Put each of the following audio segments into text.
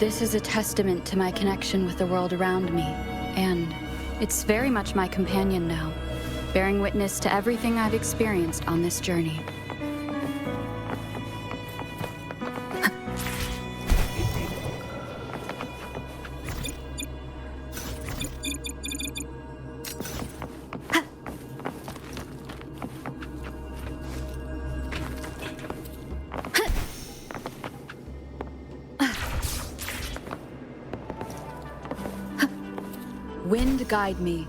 This is a testament to my connection with the world around me, and it's very much my companion now, bearing witness to everything I've experienced on this journey. Wind guide me.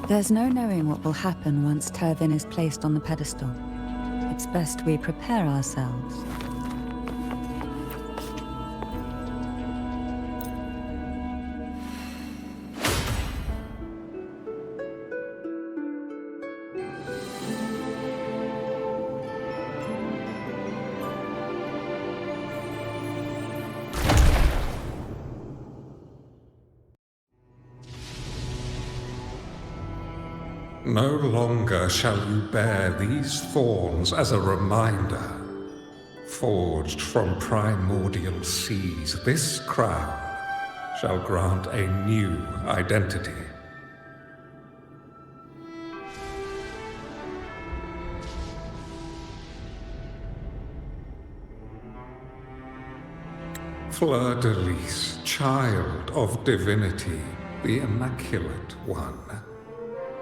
There's no knowing what will happen once Turvin is placed on the pedestal. It's best we prepare ourselves. No longer shall you bear these thorns as a reminder. Forged from primordial seas, this crown shall grant a new identity. Fleur-de-Lis, child of divinity, the Immaculate One.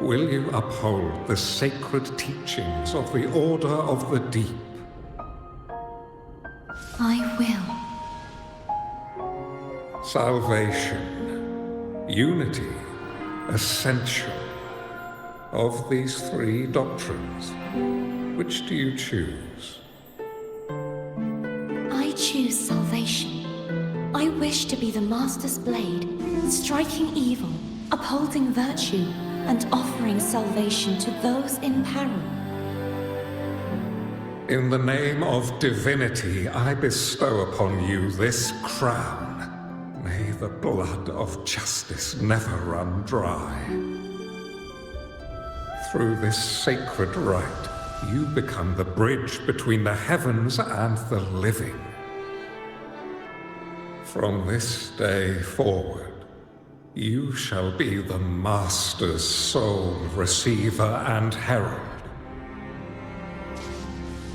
Will you uphold the sacred teachings of the Order of the Deep? I will. Salvation, unity, ascension. Of these three doctrines, which do you choose? I choose salvation. I wish to be the Master's blade, striking evil, upholding virtue and offering salvation to those in peril. In the name of divinity, I bestow upon you this crown. May the blood of justice never run dry. Through this sacred rite, you become the bridge between the heavens and the living. From this day forward, you shall be the Master's sole receiver and herald.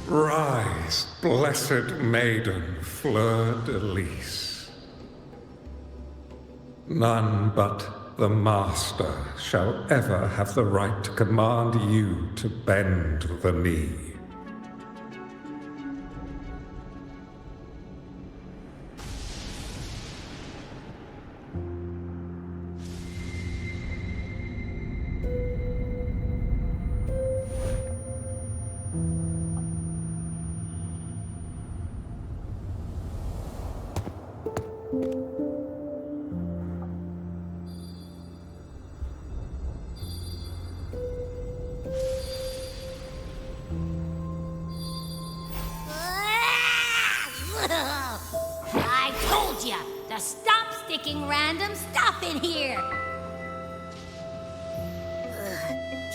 Rise, blessed maiden, fleur-de-lis. None but the Master shall ever have the right to command you to bend the knee. I told ya to stop sticking random stuff in here!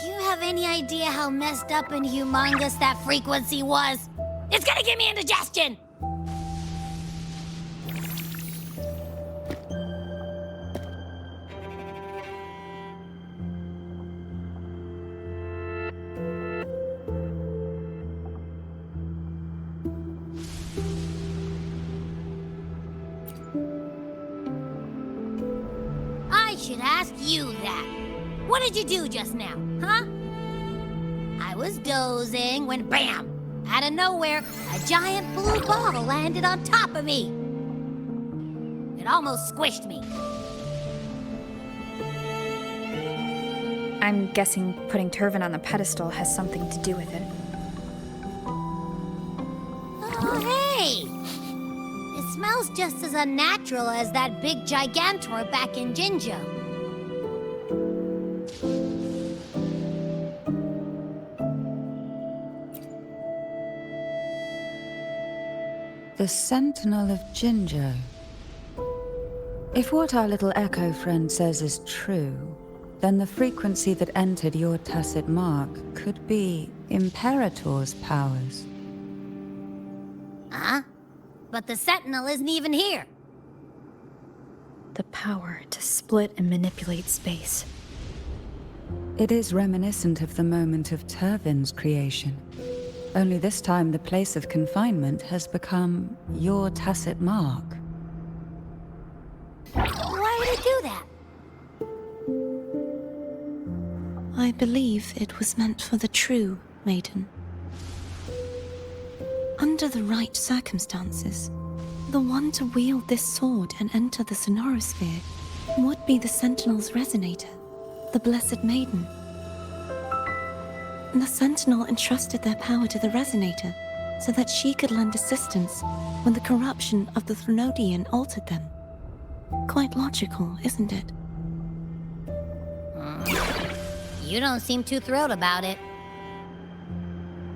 Do you have any idea how messed up and humongous that frequency was? It's gonna give me indigestion! I should ask you that. What did you do just now, huh? I was dozing when bam! Out of nowhere, a giant blue ball landed on top of me. It almost squished me. I'm guessing putting Turvin on the pedestal has something to do with it. Oh, hey! It smells just as unnatural as that big gigantor back in Jinjo. The Sentinel of Jinjo. If what our little echo friend says is true, then the frequency that entered your tacit mark could be Imperator's powers. Huh? But the Sentinel isn't even here. The power to split and manipulate space. It is reminiscent of the moment of Turvin's creation. Only this time the place of confinement has become your tacit mark. Why would it do that? I believe it was meant for the true maiden. Under the right circumstances, the one to wield this sword and enter the Sonorosphere would be the Sentinel's resonator, the Blessed Maiden. The Sentinel entrusted their power to the resonator so that she could lend assistance when the corruption of the Threnodian altered them. Quite logical, isn't it? You don't seem too thrilled about it.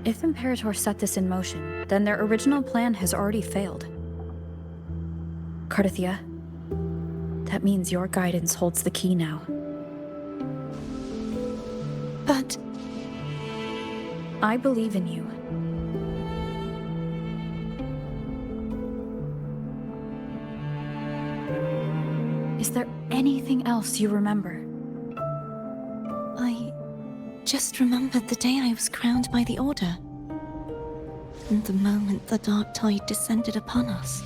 If Imperator set this in motion, then their original plan has already failed. Cardathia, that means your guidance holds the key now. But I believe in you. Is there anything else you remember? I just remembered the day I was crowned by the Order. And the moment the dark tide descended upon us.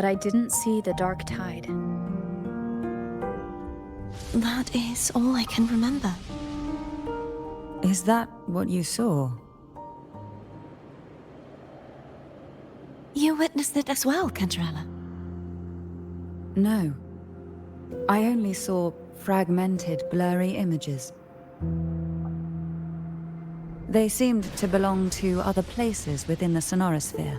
but I didn't see the dark tide. That is all I can remember. Is that what you saw? You witnessed it as well, Cantrella. No. I only saw fragmented, blurry images. They seemed to belong to other places within the sonorosphere.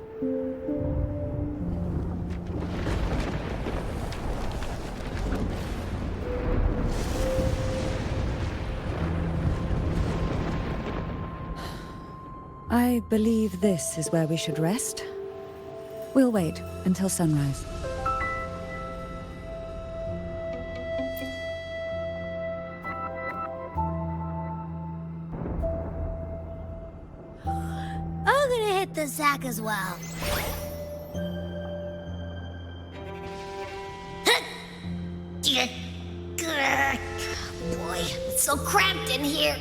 I believe this is where we should rest. We'll wait until sunrise. I'm gonna hit the sack as well. Boy, it's so cramped in here.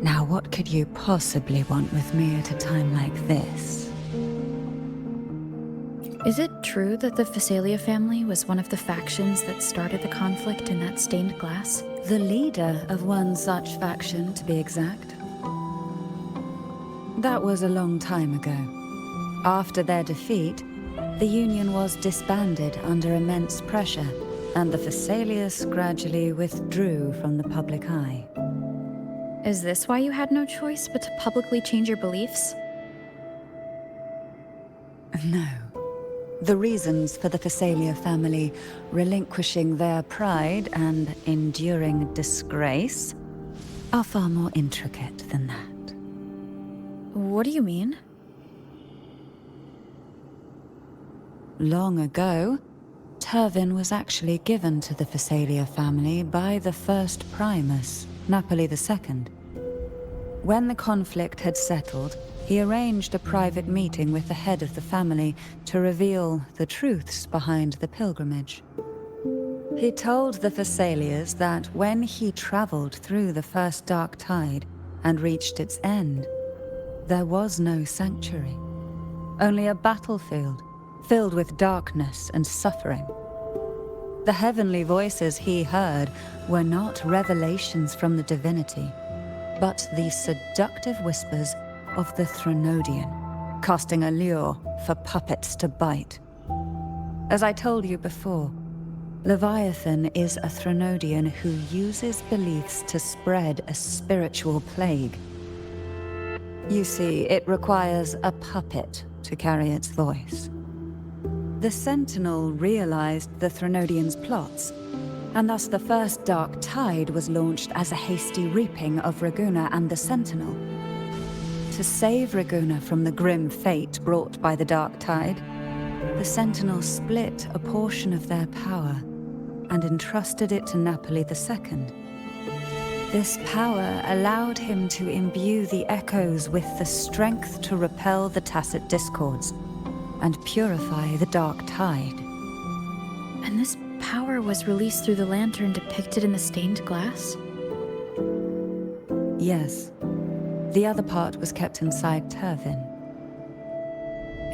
Now, what could you possibly want with me at a time like this? Is it true that the Phasalia family was one of the factions that started the conflict in that stained glass? The leader of one such faction, to be exact. That was a long time ago. After their defeat, the Union was disbanded under immense pressure, and the Phasalius gradually withdrew from the public eye. Is this why you had no choice but to publicly change your beliefs? No. The reasons for the Phasalia family relinquishing their pride and enduring disgrace are far more intricate than that. What do you mean? Long ago, Turvin was actually given to the Phasalia family by the first Primus, Napoli II. When the conflict had settled, he arranged a private meeting with the head of the family to reveal the truths behind the pilgrimage. He told the Phasalias that when he traveled through the first dark tide and reached its end, there was no sanctuary, only a battlefield filled with darkness and suffering. The heavenly voices he heard were not revelations from the divinity, but the seductive whispers of the Threnodian, casting a lure for puppets to bite. As I told you before, Leviathan is a Threnodian who uses beliefs to spread a spiritual plague. You see, it requires a puppet to carry its voice. The Sentinel realized the Threnodian's plots, and thus the first Dark Tide was launched as a hasty reaping of Raguna and the Sentinel. To save Raguna from the grim fate brought by the Dark Tide, the Sentinel split a portion of their power and entrusted it to Napoli II. This power allowed him to imbue the echoes with the strength to repel the tacit discords and purify the Dark Tide. And this power was released through the lantern depicted in the stained glass? Yes. The other part was kept inside Turvin.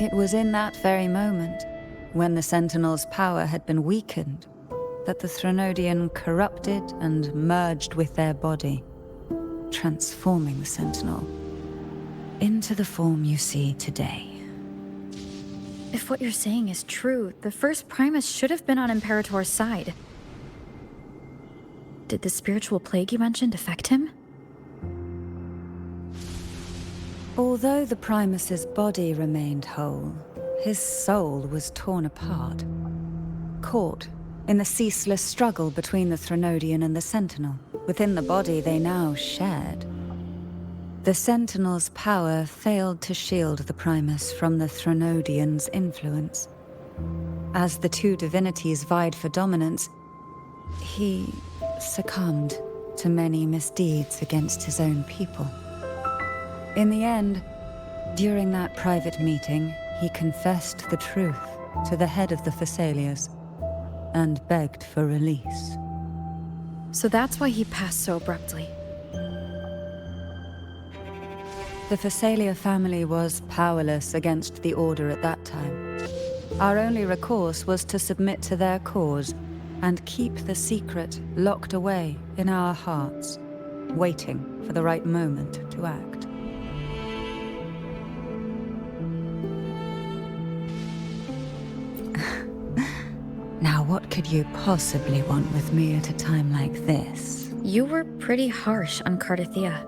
It was in that very moment, when the Sentinel's power had been weakened, that the Threnodian corrupted and merged with their body, transforming the Sentinel into the form you see today. If what you're saying is true, the first Primus should have been on Imperator's side. Did the spiritual plague you mentioned affect him? Although the Primus's body remained whole, his soul was torn apart, caught in the ceaseless struggle between the Threnodian and the Sentinel. Within the body they now shared. The Sentinel's power failed to shield the Primus from the Threnodian's influence. As the two divinities vied for dominance, he succumbed to many misdeeds against his own people. In the end, during that private meeting, he confessed the truth to the head of the Phasalias and begged for release. So that's why he passed so abruptly. The Phasalia family was powerless against the Order at that time. Our only recourse was to submit to their cause and keep the secret locked away in our hearts, waiting for the right moment to act. Now, what could you possibly want with me at a time like this? You were pretty harsh on Cardathia.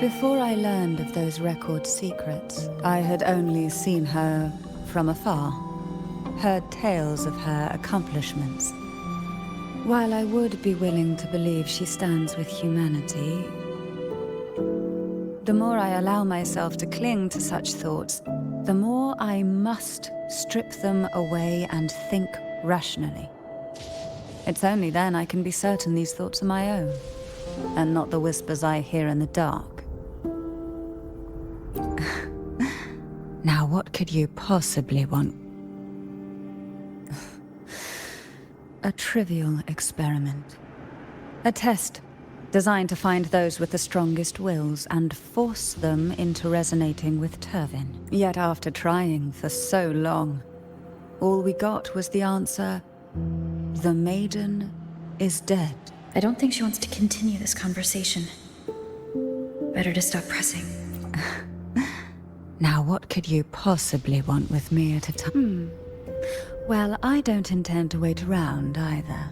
Before I learned of those record secrets, I had only seen her from afar, heard tales of her accomplishments. While I would be willing to believe she stands with humanity, the more I allow myself to cling to such thoughts, the more I must strip them away and think rationally. It's only then I can be certain these thoughts are my own, and not the whispers I hear in the dark. Now, what could you possibly want? A trivial experiment. A test designed to find those with the strongest wills and force them into resonating with Turvin. Yet after trying for so long, all we got was the answer, the maiden is dead. I don't think she wants to continue this conversation. Better to stop pressing. Now, what could you possibly want with me at a time? Well, I don't intend to wait around either.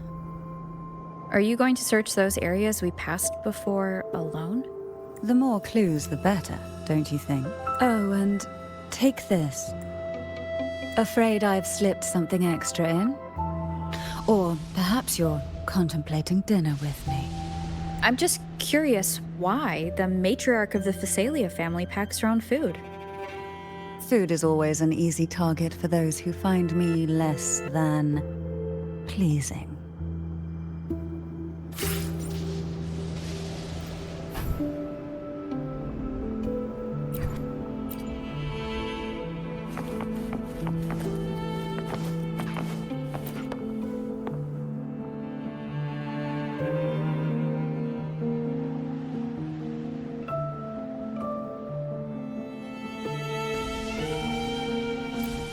Are you going to search those areas we passed before alone? The more clues, the better, don't you think? Oh, and take this. Afraid I've slipped something extra in? Or perhaps you're contemplating dinner with me. I'm just curious why the matriarch of the Phasalia family packs her own food. Food is always an easy target for those who find me less than pleasing.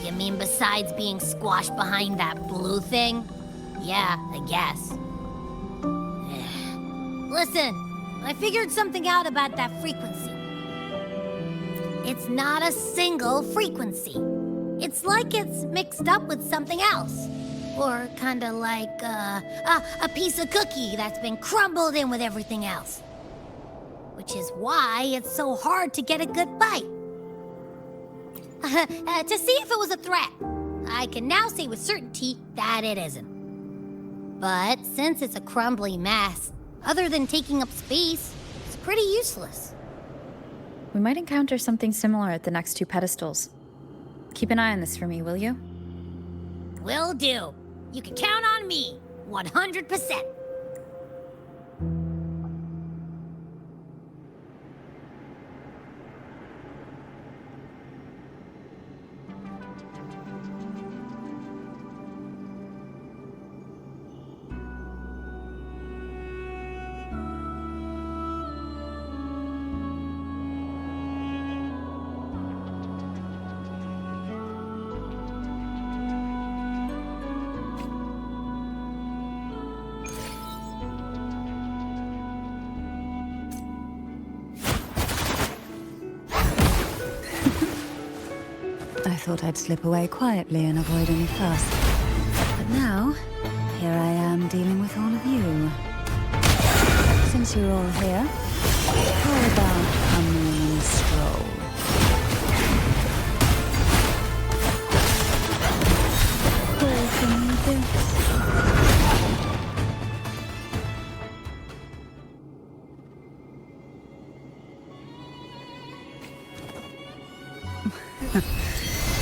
You mean besides being squashed behind that blue thing? Yeah, I guess. Listen, I figured something out about that frequency. It's not a single frequency. It's like it's mixed up with something else. Or kinda like a piece of cookie that's been crumbled in with everything else. Which is why it's so hard to get a good bite. To see if it was a threat. I can now say with certainty that it isn't. But since it's a crumbly mess, other than taking up space, it's pretty useless. We might encounter something similar at the next two pedestals. Keep an eye on this for me, will you? Will do. You can count on me, 100%. I thought I'd slip away quietly and avoid any fuss. But now, here I am dealing with all of you. Since you're all here, how about a morning stroll? All for me, this.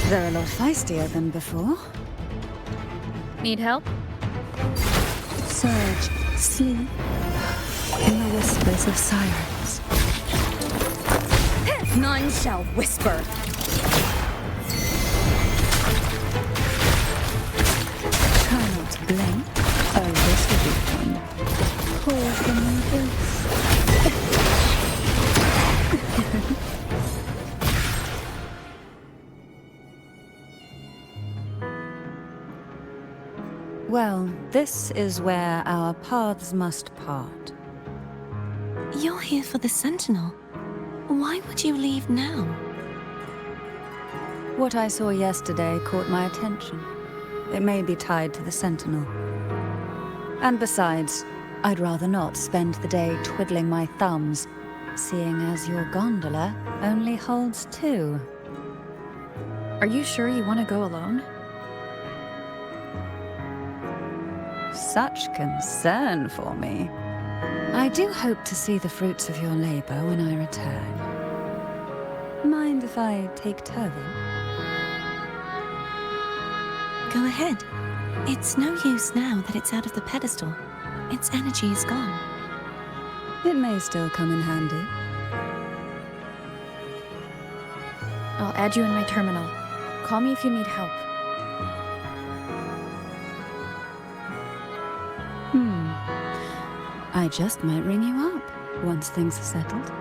They're a lot feistier than before. Need help? Surge, sleep, in the whispers of sirens. None shall whisper. This is where our paths must part. You're here for the Sentinel. Why would you leave now? What I saw yesterday caught my attention. It may be tied to the Sentinel. And besides, I'd rather not spend the day twiddling my thumbs, seeing as your gondola only holds 2. Are you sure you want to go alone? Such concern for me. I do hope to see the fruits of your labor when I return. Mind if I take Turvin? Go ahead. It's no use now that it's out of the pedestal. Its energy is gone. It may still come in handy. I'll add you in my terminal. Call me if you need help. I just might ring you up once things are settled.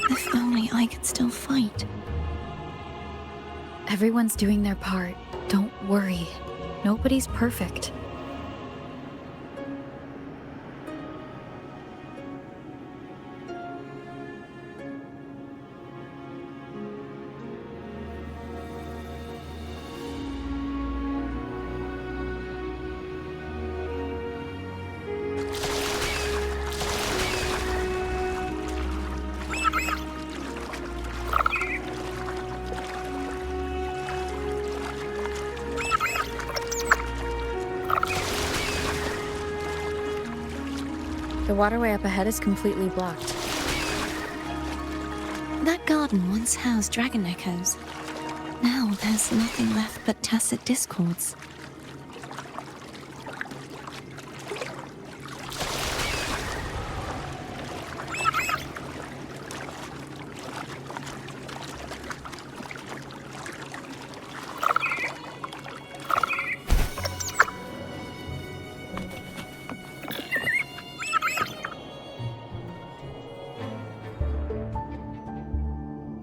If only I could still fight. Everyone's doing their part. Don't worry. Nobody's perfect. The waterway up ahead is completely blocked. That garden once housed dragon echoes. Now there's nothing left but tacit discords.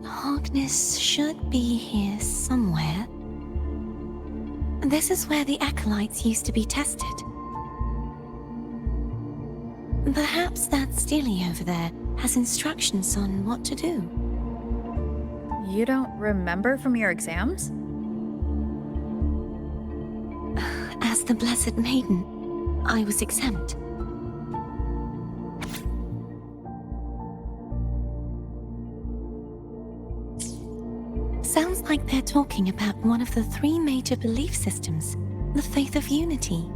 Hogness should be here somewhere. This is where the acolytes used to be tested. Perhaps that Steely over there has instructions on what to do. You don't remember from your exams? As the Blessed Maiden, I was exempt. Sounds like they're talking about one of the 3 major belief systems, the faith of unity.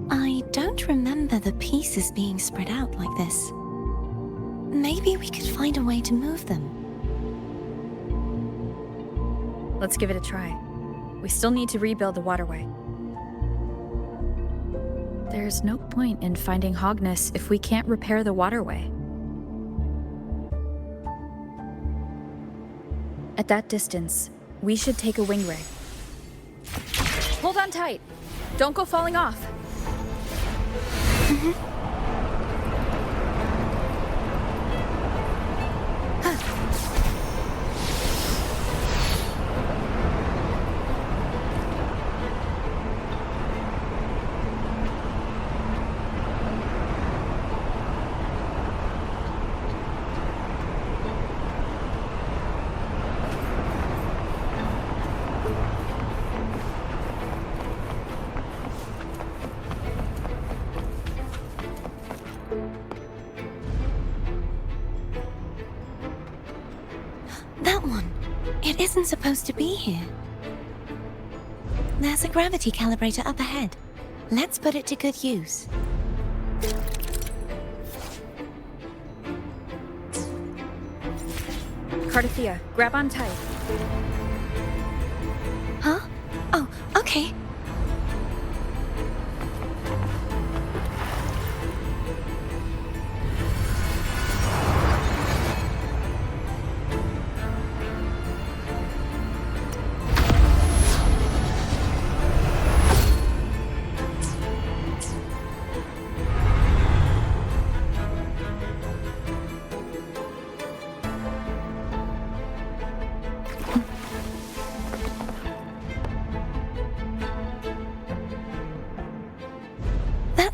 I don't remember the pieces being spread out like this. Maybe we could find a way to move them. Let's give it a try. We still need to rebuild the waterway. There's no point in finding Hogness if we can't repair the waterway. At that distance, we should take a wing ray. Hold on tight. Don't go falling off. That one. It isn't supposed to be here. There's a gravity calibrator up ahead. Let's put it to good use. Cardathea, grab on tight. Huh? Oh, okay.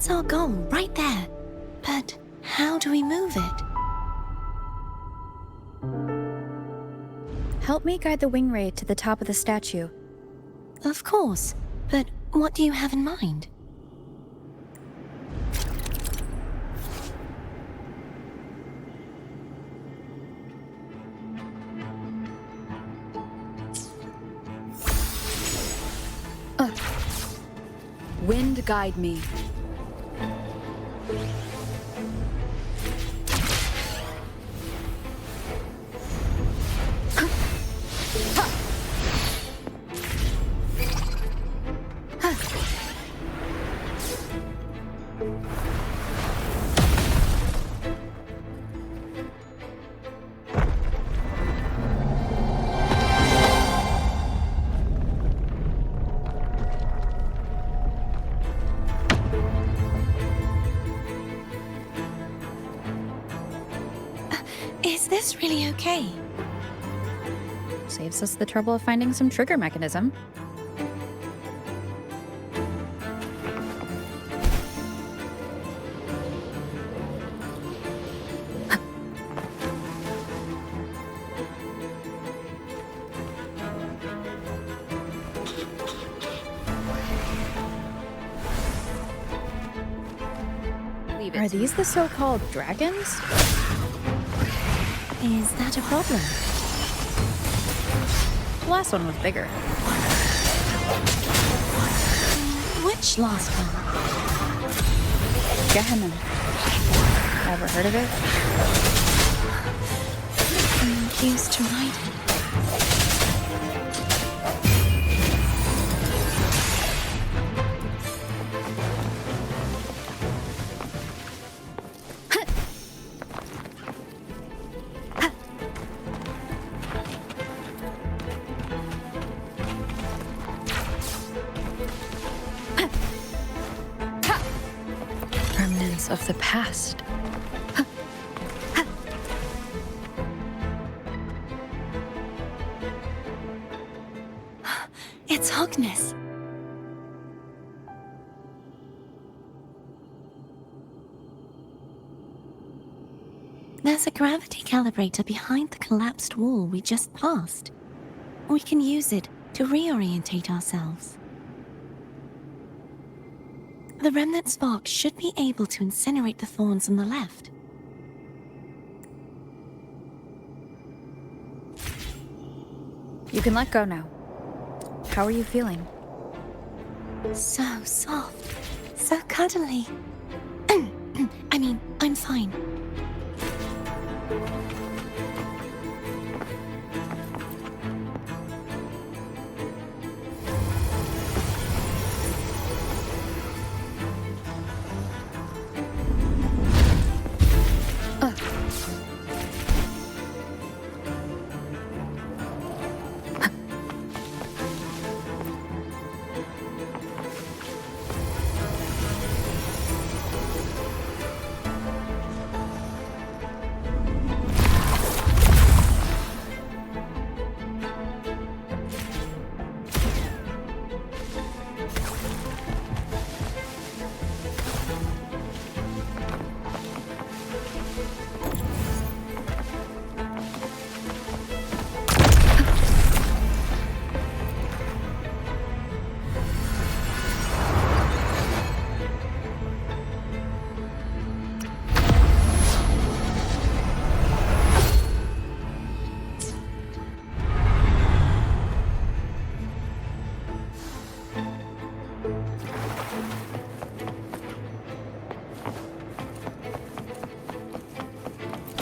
That's our goal, right there. But how do we move it? Help me guide the wing ray to the top of the statue. Of course, but what do you have in mind? Wind guide me. Is this really okay? Saves us the trouble of finding some trigger mechanism. Are these the so-called dragons? Is that a problem? The last one was bigger. Which last one? Gehenna. Ever heard of it? I'm used to riding. Remnants of the past. It's Hogness. There's a gravity calibrator behind the collapsed wall we just passed. We can use it to reorientate ourselves. The remnant spark should be able to incinerate the thorns on the left. You can let go now. How are you feeling? So soft, so cuddly. I mean, I'm fine.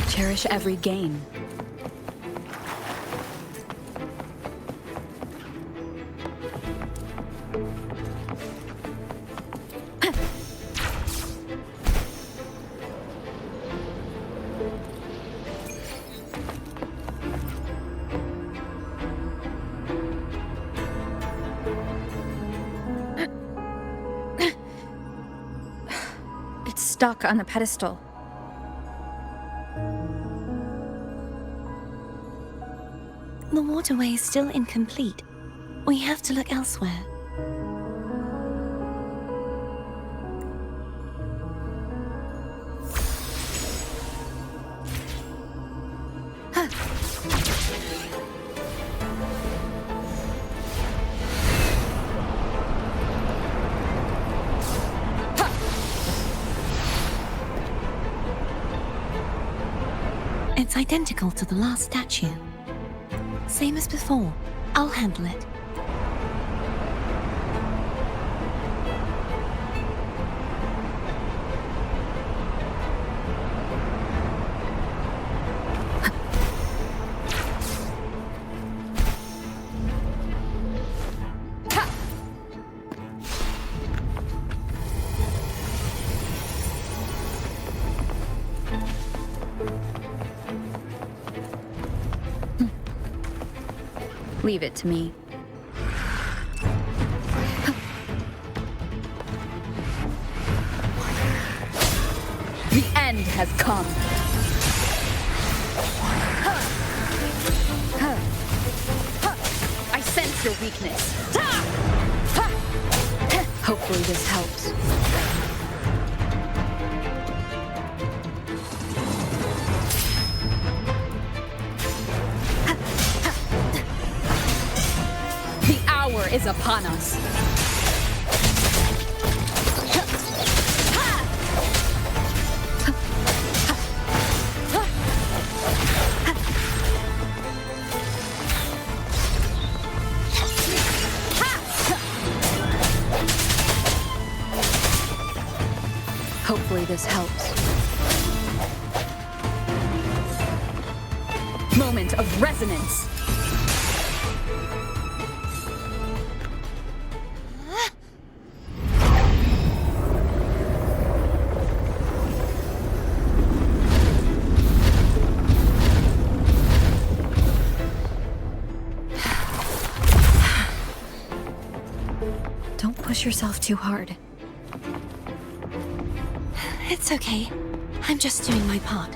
Cherish every gain. It's stuck on the pedestal. The waterway is still incomplete. We have to look elsewhere. It's identical to the last statue. Same as before. I'll handle it. Leave it to me. The end has come. I sense your weakness. Hopefully this helps. The hour is upon us. Hopefully this helps. Moment of resonance. Don't push yourself too hard. It's okay. I'm just doing my part.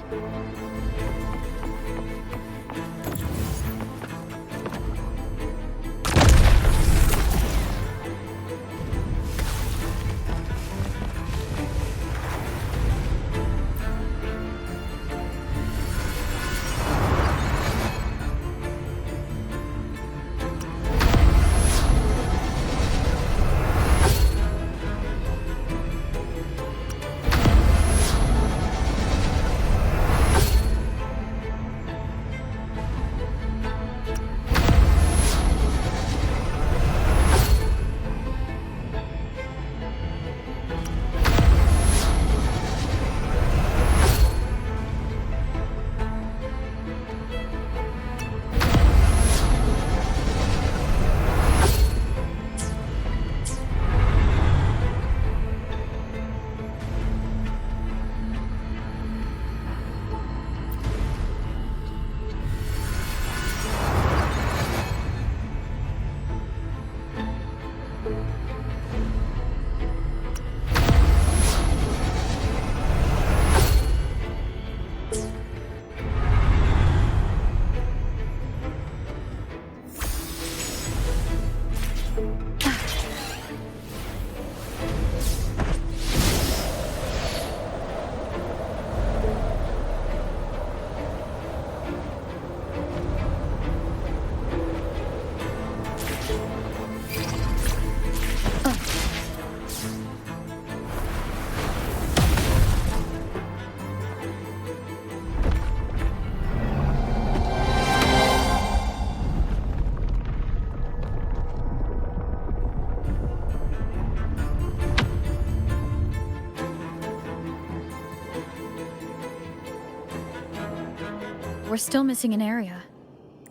We're still missing an area.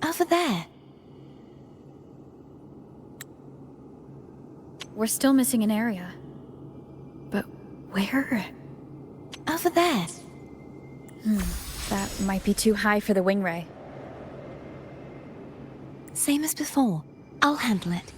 Over there. We're still missing an area. But where? Over there. That might be too high for the wing ray. Same as before. I'll handle it.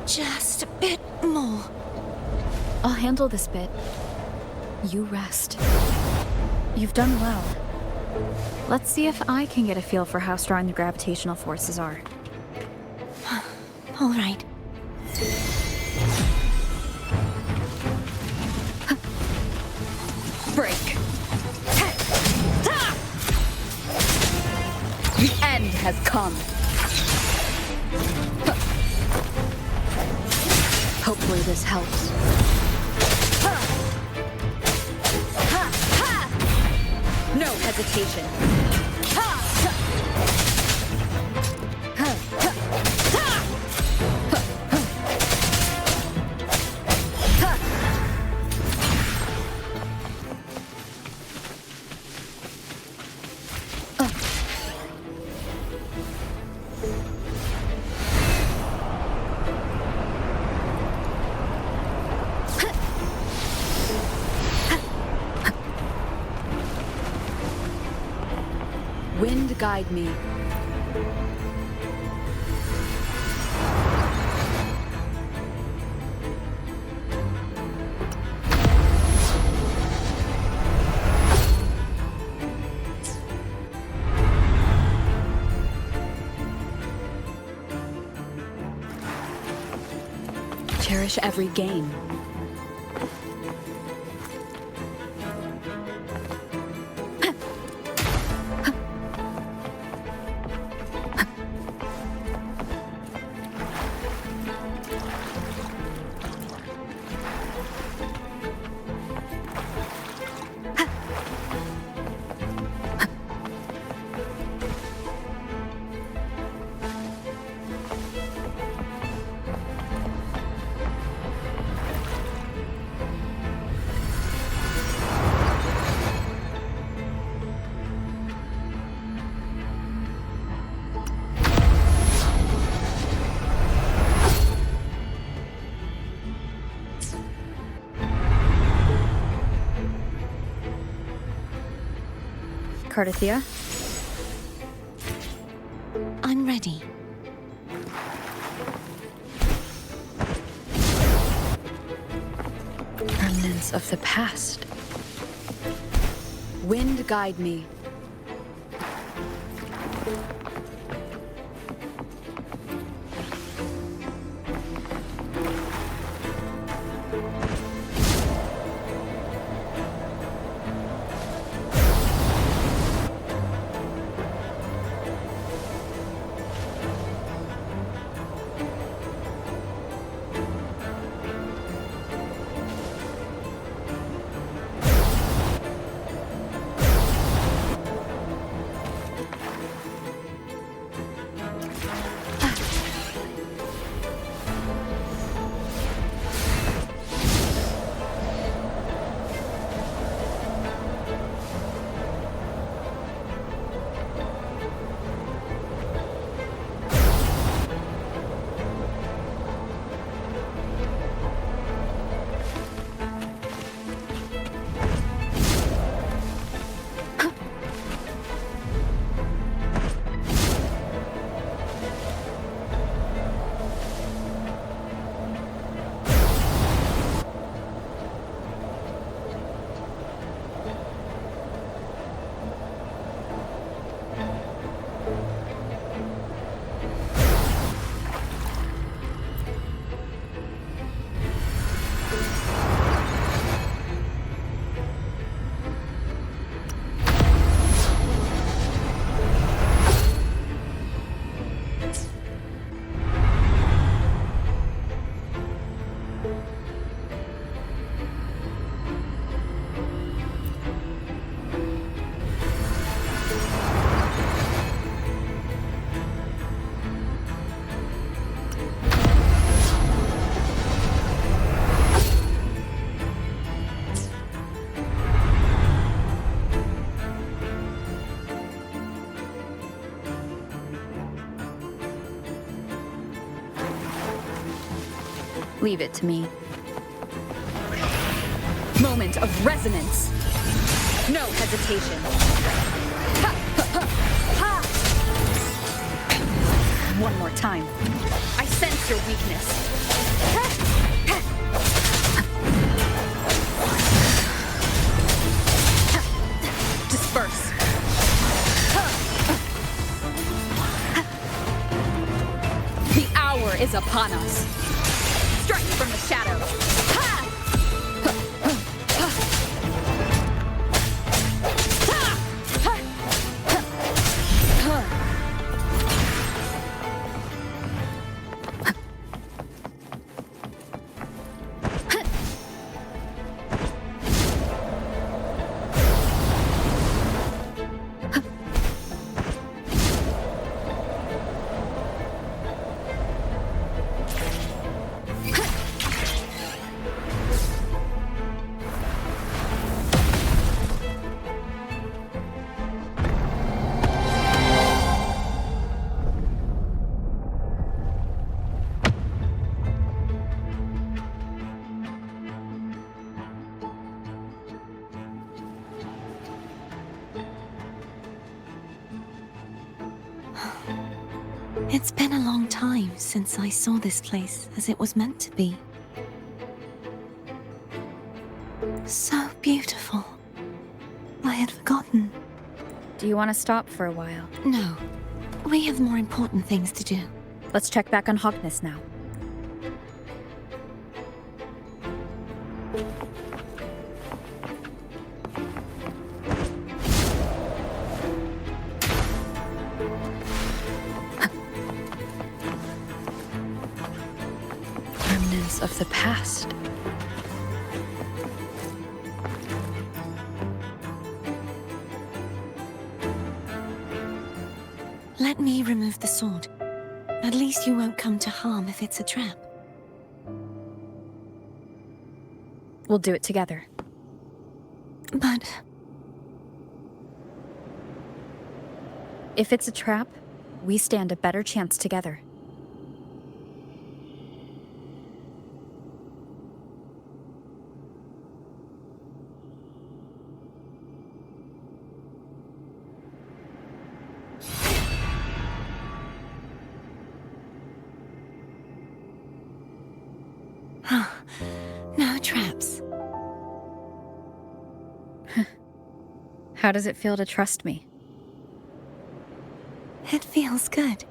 Just a bit more. I'll handle this bit. You rest. You've done well. Let's see if I can get a feel for how strong the gravitational forces are. All right. Break. The Come. Hopefully this helps. No hesitation. Wind guide me. Cherish every gain. Cardathia? I'm ready. Remnants of the past. Wind guide me. Leave it to me. Moment of resonance. No hesitation. Ha, ha, ha, ha. One more time. I sense your weakness. Ha, ha. Ha. Disperse. Ha. Ha. The hour is upon us. Strike from the shadows. Ha! It's been a long time since I saw this place as it was meant to be. So beautiful. I had forgotten. Do you want to stop for a while? No, we have more important things to do. Let's check back on Hogness now. Remnants of the past. Let me remove the sword. At least you won't come to harm if it's a trap. We'll do it together. But If it's a trap, we stand a better chance together. no traps. How does it feel to trust me? It feels good.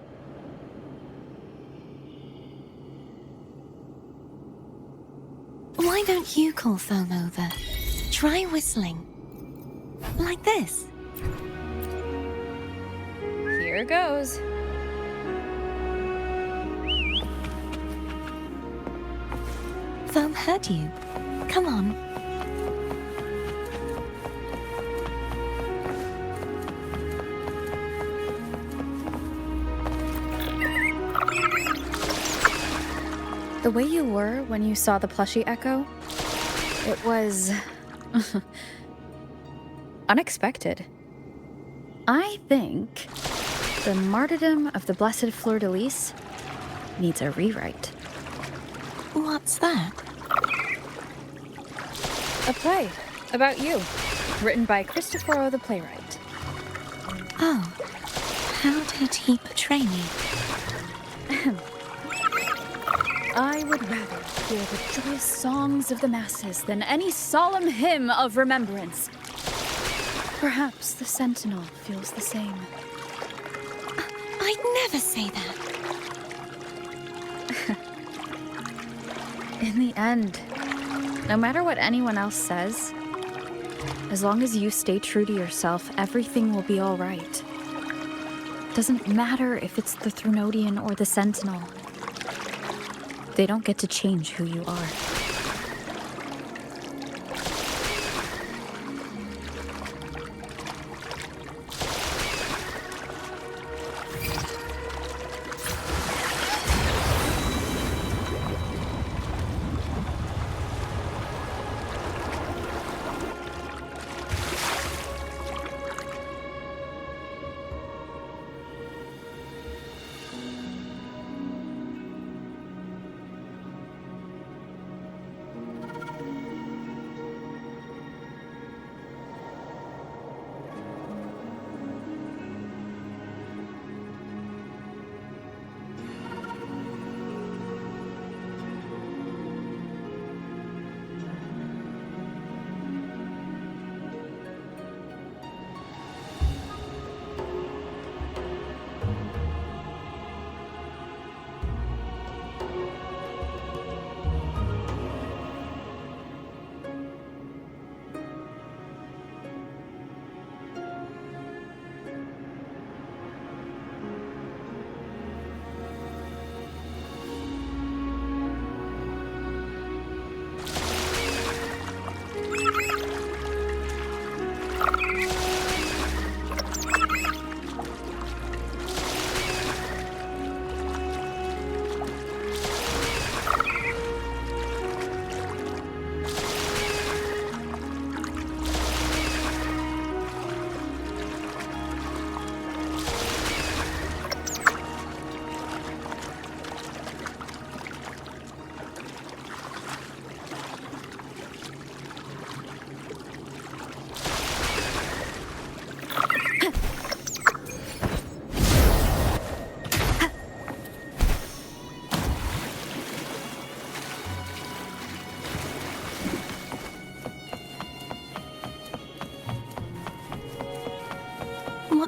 Why don't you call Foam over? Try whistling. Like this. Here goes. Foam heard you. Come on. The way you were when you saw the plushie Echo, it was unexpected. I think the martyrdom of the Blessed Fleur-de-Lis needs a rewrite. What's that? A play about you, written by Cristoforo the playwright. Oh, how did he portray me? I would rather hear the joyous songs of the masses than any solemn hymn of remembrance. Perhaps the Sentinel feels the same. I'd never say that. In the end, no matter what anyone else says, as long as you stay true to yourself, everything will be all right. Doesn't matter if it's the Threnodian or the Sentinel. They don't get to change who you are.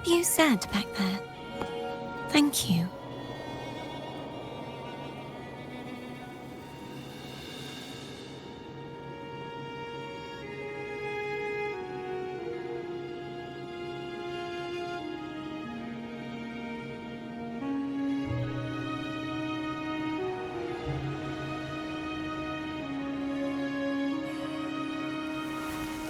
what you said back there. Thank you.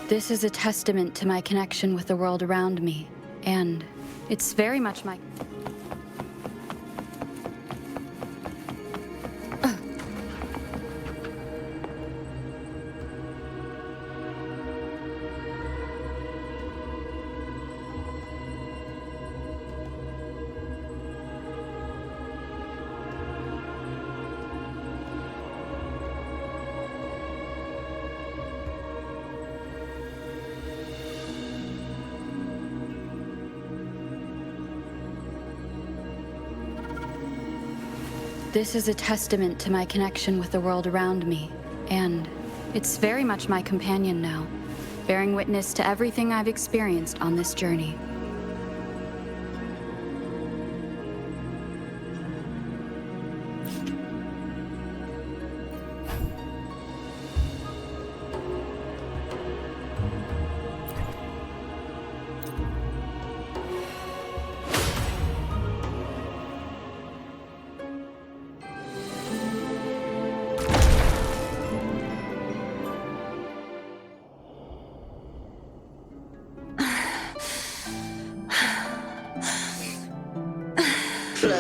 This is a testament to my connection with the world around me, and it's very much my... This is a testament to my connection with the world around me, and it's very much my companion now, bearing witness to everything I've experienced on this journey.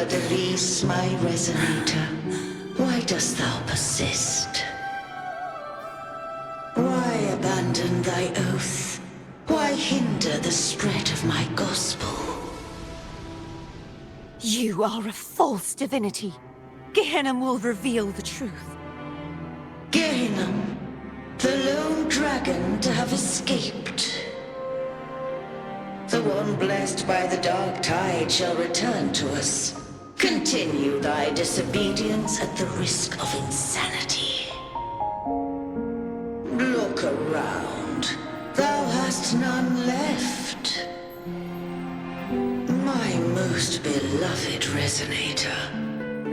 Dailies, my resonator, why dost thou persist? Why abandon thy oath? Why hinder the spread of my gospel? You are a false divinity. Gehenna will reveal the truth. Gehenna, the lone dragon to have escaped. The one blessed by the dark tide shall return to us. Continue thy disobedience at the risk of insanity. Look around. Thou hast none left. My most beloved resonator,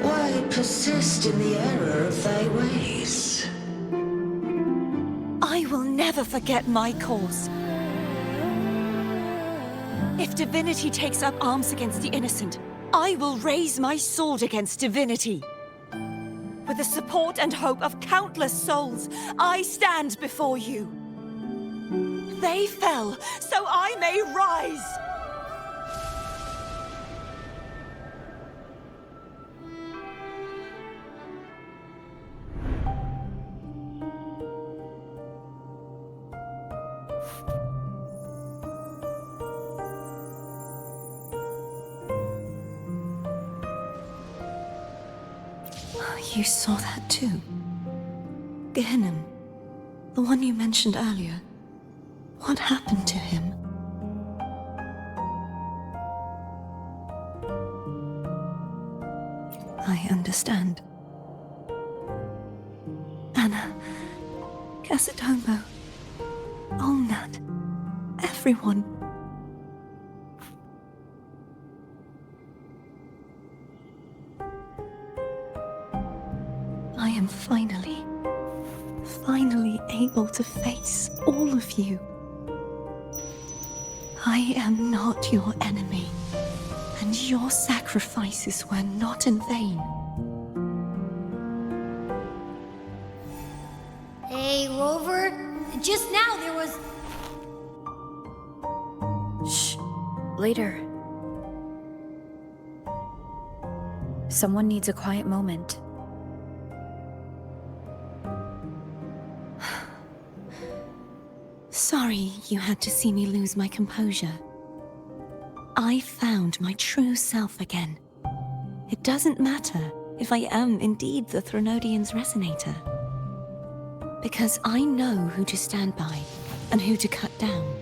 why persist in the error of thy ways? I will never forget my cause. If divinity takes up arms against the innocent, I will raise my sword against divinity. With the support and hope of countless souls, I stand before you. They fell, so I may rise! You saw that too? Gehenna, the one you mentioned earlier. What happened to him? I understand. Anna, Casatomo, Olnat, everyone. I am finally able to face all of you. I am not your enemy, and your sacrifices were not in vain. Hey, Rover, just now there was... Shh. Later. Someone needs a quiet moment. Sorry you had to see me lose my composure. I found my true self again. It doesn't matter if I am indeed the Threnodian's resonator. Because I know who to stand by and who to cut down.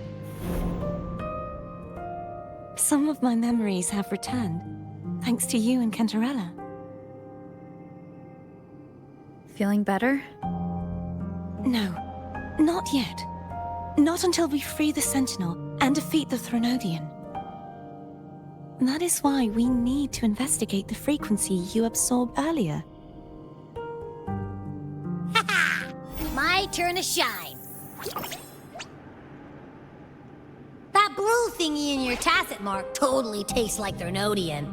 Some of my memories have returned, thanks to you and Cantarella. Feeling better? No, not yet. Not until we free the Sentinel and defeat the Threnodian. That is why we need to investigate the frequency you absorbed earlier. My turn to shine. That blue thingy in your tacit mark totally tastes like Threnodian.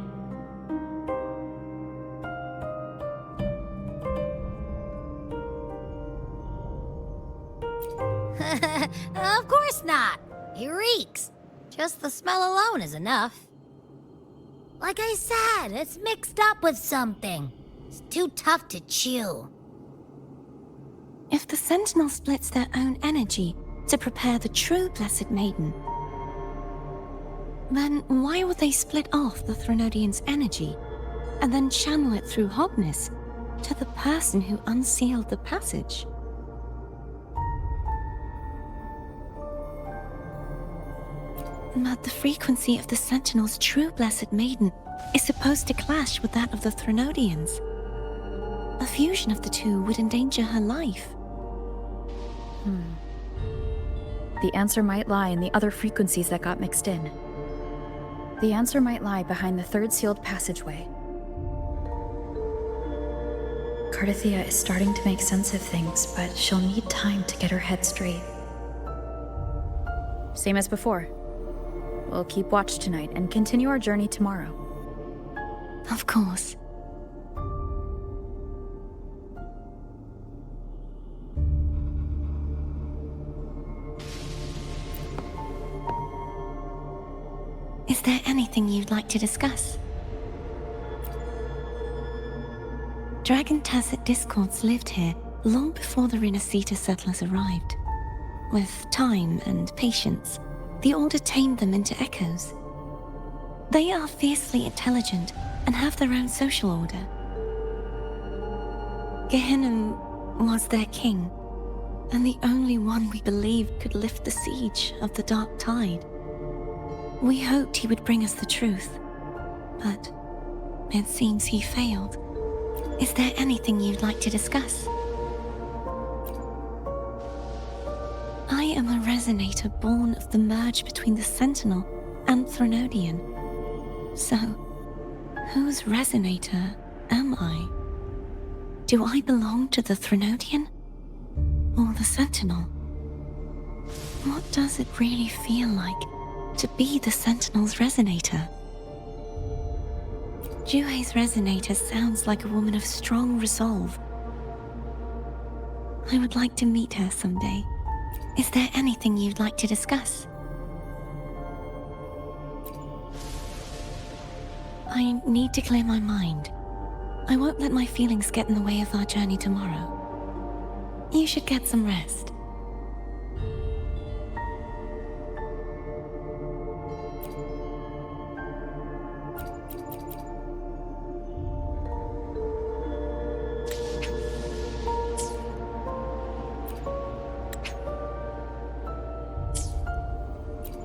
Of course not. It reeks. Just the smell alone is enough. Like I said, it's mixed up with something. It's too tough to chew. If the Sentinel splits their own energy to prepare the true Blessed Maiden, then why would they split off the Threnodian's energy and then channel it through Hognis to the person who unsealed the passage? But the frequency of the Sentinel's true Blessed Maiden is supposed to clash with that of the Threnodians. A fusion of the two would endanger her life. The answer might lie in the other frequencies that got mixed in. The answer might lie behind the third sealed passageway. Cardathia is starting to make sense of things, but she'll need time to get her head straight. Same as before. We'll keep watch tonight and continue our journey tomorrow. Of course. Is there anything you'd like to discuss? Dragon Tacit discords lived here long before the Renacita settlers arrived. With time and patience, the Order tamed them into echoes. They are fiercely intelligent and have their own social order. Gehinnom was their king, and the only one we believed could lift the siege of the Dark Tide. We hoped he would bring us the truth, but it seems he failed. Is there anything you'd like to discuss? I am a resonator born of the merge between the Sentinel and Threnodian. So, whose resonator am I? Do I belong to the Threnodian or the Sentinel? What does it really feel like to be the Sentinel's resonator? Juhe's resonator sounds like a woman of strong resolve. I would like to meet her someday. Is there anything you'd like to discuss? I need to clear my mind. I won't let my feelings get in the way of our journey tomorrow. You should get some rest.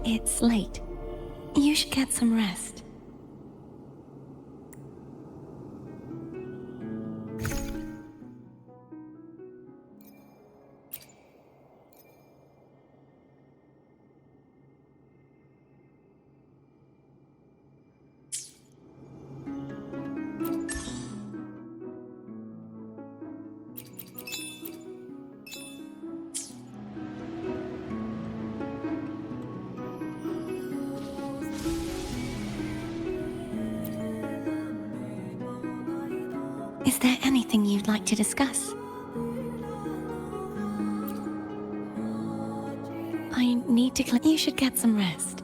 It's late. You should get some rest. Is there anything you'd like to discuss? I need to you should get some rest.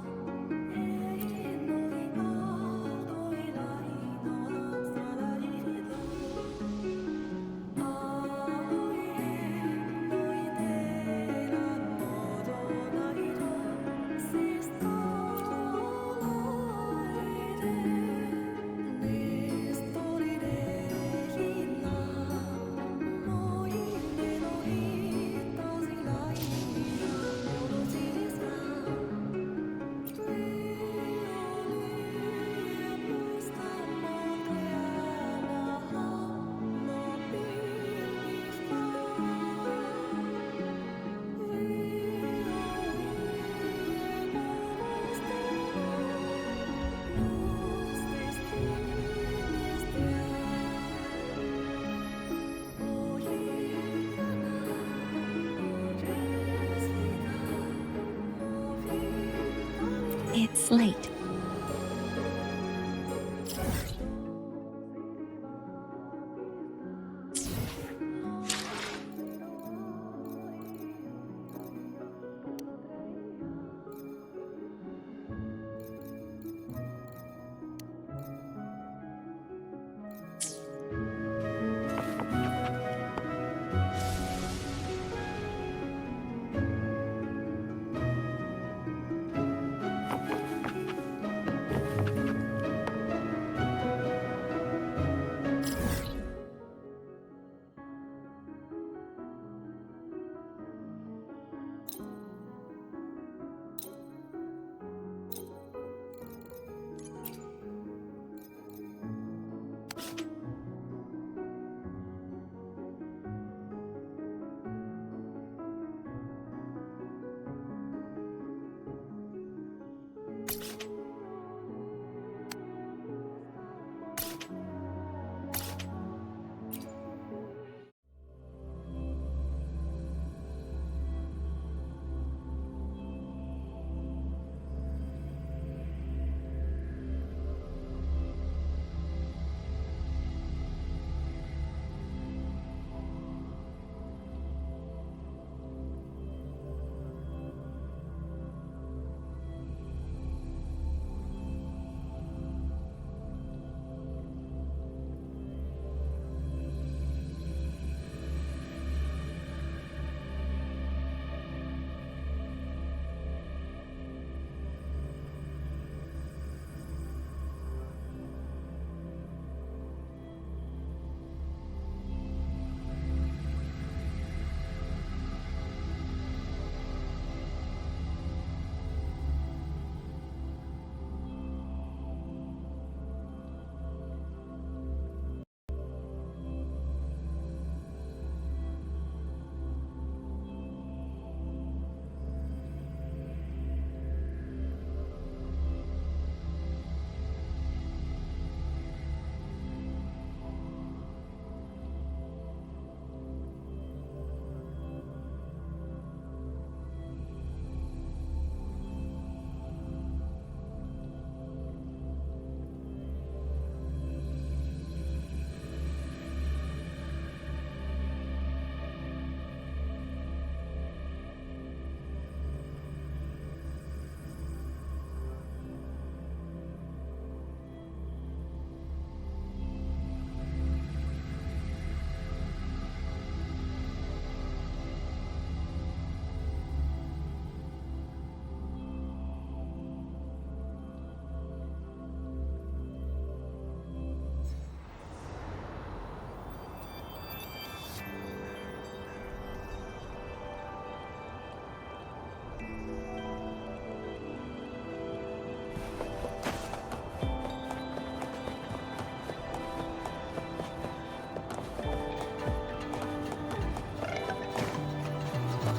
quiet slate.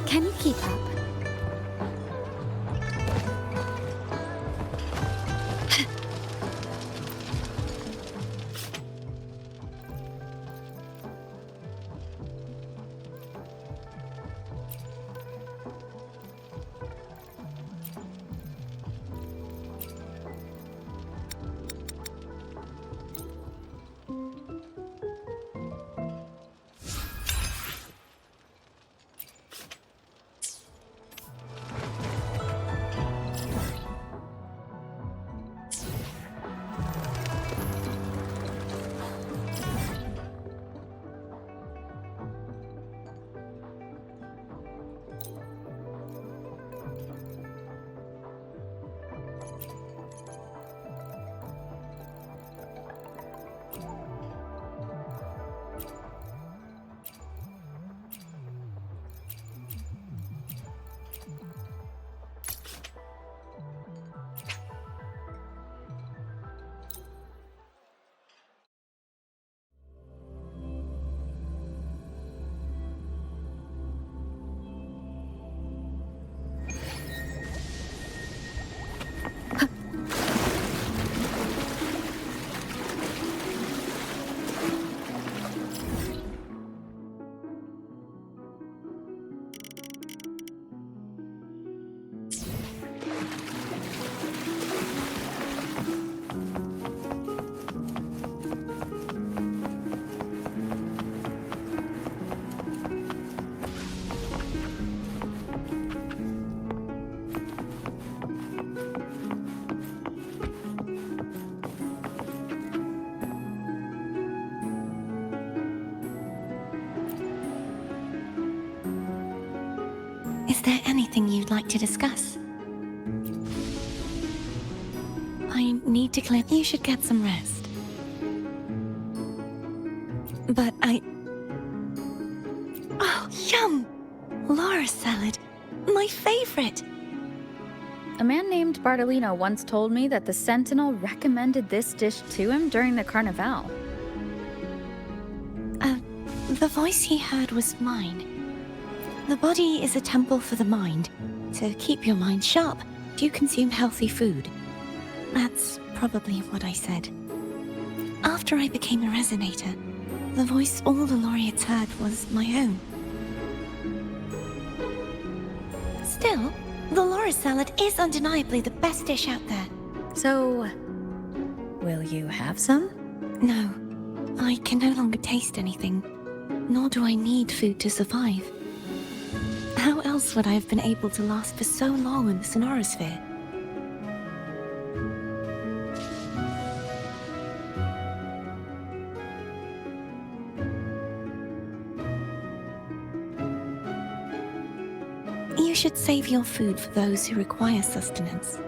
Can you keep up? Is there anything you'd like to discuss? I need to clear. You should get some rest. But Oh, yum! Laura salad. My favorite. A man named Bartolino once told me that the Sentinel recommended this dish to him during the Carnival. The voice he heard was mine. The body is a temple for the mind. To keep your mind sharp, do you consume healthy food? That's probably what I said. After I became a resonator, the voice all the laureates heard was my own. Still, the Laura salad is undeniably the best dish out there. So, will you have some? No, I can no longer taste anything, nor do I need food to survive. How else would I have been able to last for so long in the Sonorosphere? You should save your food for those who require sustenance.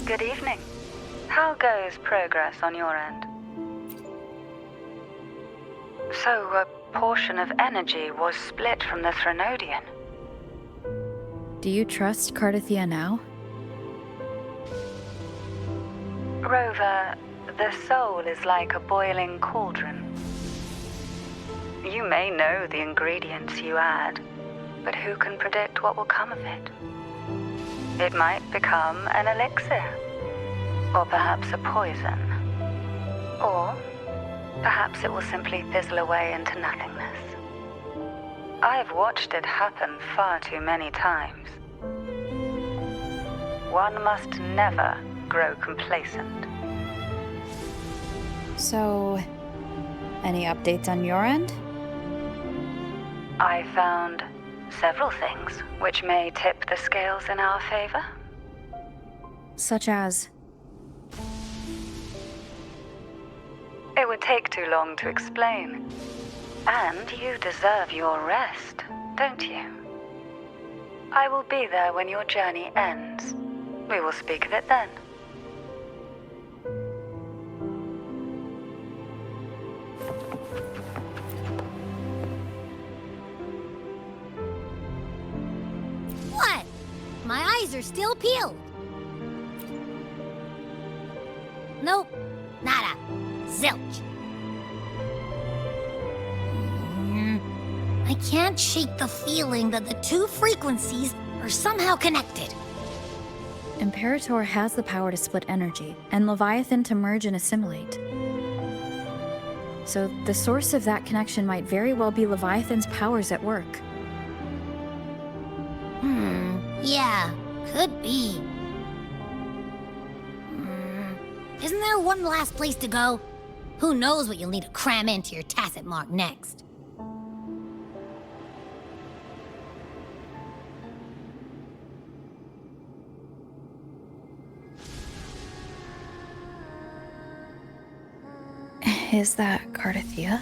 Good evening. How goes progress on your end? So, a portion of energy was split from the Threnodian. Do you trust Cardathia now? Rover, the soul is like a boiling cauldron. You may know the ingredients you add, but who can predict what will come of it? It might become an elixir, or perhaps a poison, or perhaps it will simply fizzle away into nothingness. I've watched it happen far too many times. One must never grow complacent. So, any updates on your end? I found several things which may tip the scales in our favor. Such as? It would take too long to explain. And you deserve your rest, don't you? I will be there when your journey ends. We will speak of it then. What? My eyes are still peeled. Nope. Nada. Zilch. I can't shake the feeling that the two frequencies are somehow connected. Imperator has the power to split energy, and Leviathan to merge and assimilate. So the source of that connection might very well be Leviathan's powers at work. Yeah, could be. Isn't there one last place to go? Who knows what you'll need to cram into your tacit mark next? Is that Cardathia?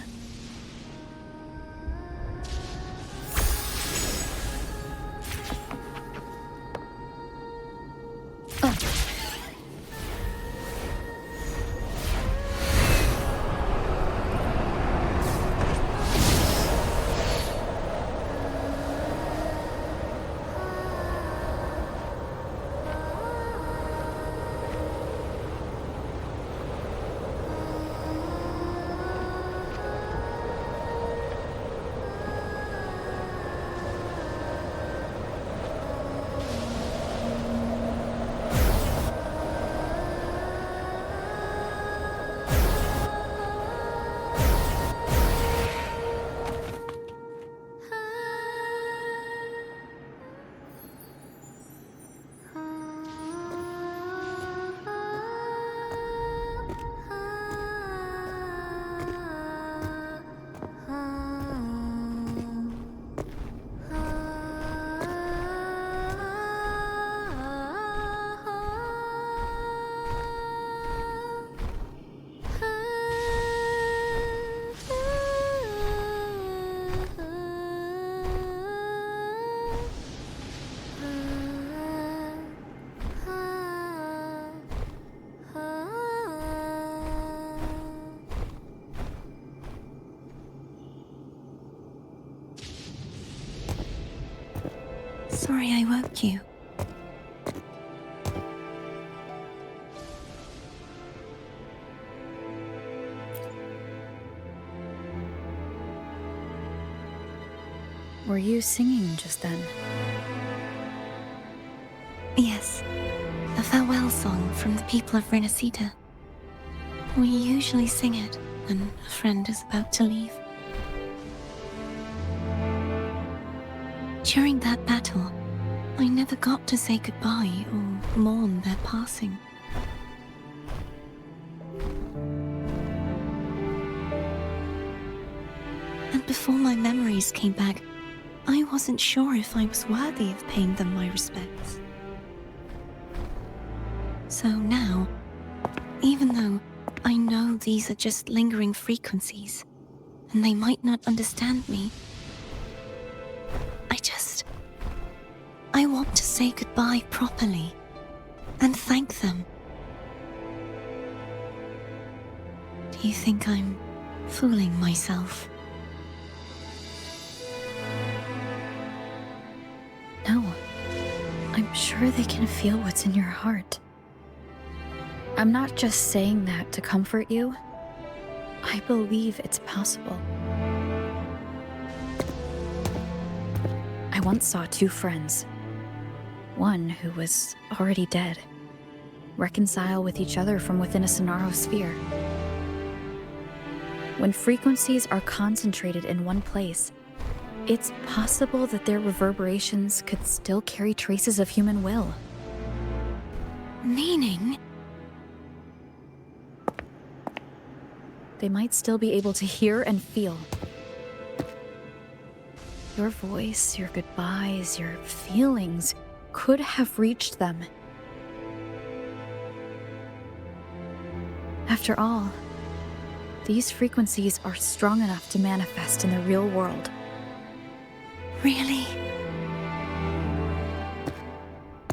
sorry I woke you. Were you singing just then? Yes, a farewell song from the people of Renacita. We usually sing it when a friend is about to leave. During that battle, I never got to say goodbye or mourn their passing. And before my memories came back, I wasn't sure if I was worthy of paying them my respects. So now, even though I know these are just lingering frequencies, and they might not understand me, I want to say goodbye properly, and thank them. Do you think I'm fooling myself? No. I'm sure they can feel what's in your heart. I'm not just saying that to comfort you. I believe it's possible. I once saw two friends. One who was already dead, reconcile with each other from within a Sonaro sphere. When frequencies are concentrated in one place, it's possible that their reverberations could still carry traces of human will. Meaning? They might still be able to hear and feel. Your voice, your goodbyes, your feelings could have reached them. After all, these frequencies are strong enough to manifest in the real world. Really?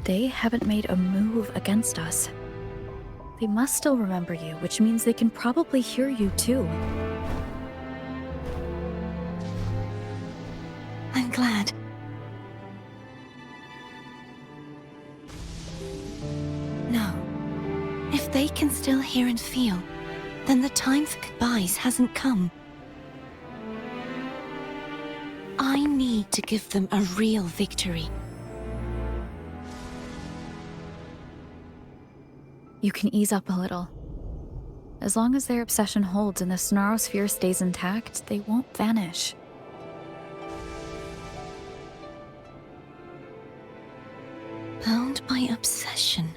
They haven't made a move against us. They must still remember you, which means they can probably hear you too. I'm glad. No. If they can still hear and feel, then the time for goodbyes hasn't come. I need to give them a real victory. You can ease up a little. As long as their obsession holds and the Sonaro sphere stays intact, they won't vanish. Bound by obsession,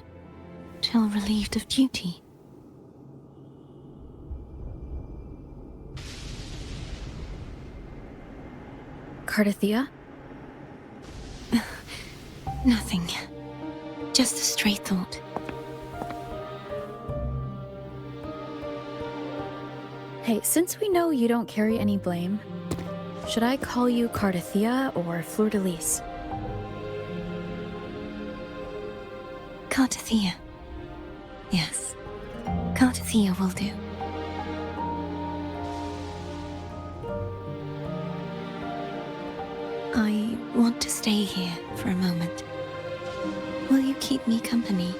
till relieved of duty. Cardathia? Nothing. Just a stray thought. Hey, since we know you don't carry any blame, should I call you Cardathia or Fleur-de-Lis? Cardathia. Yes. Cardathia will do. I want to stay here for a moment. Will you keep me company?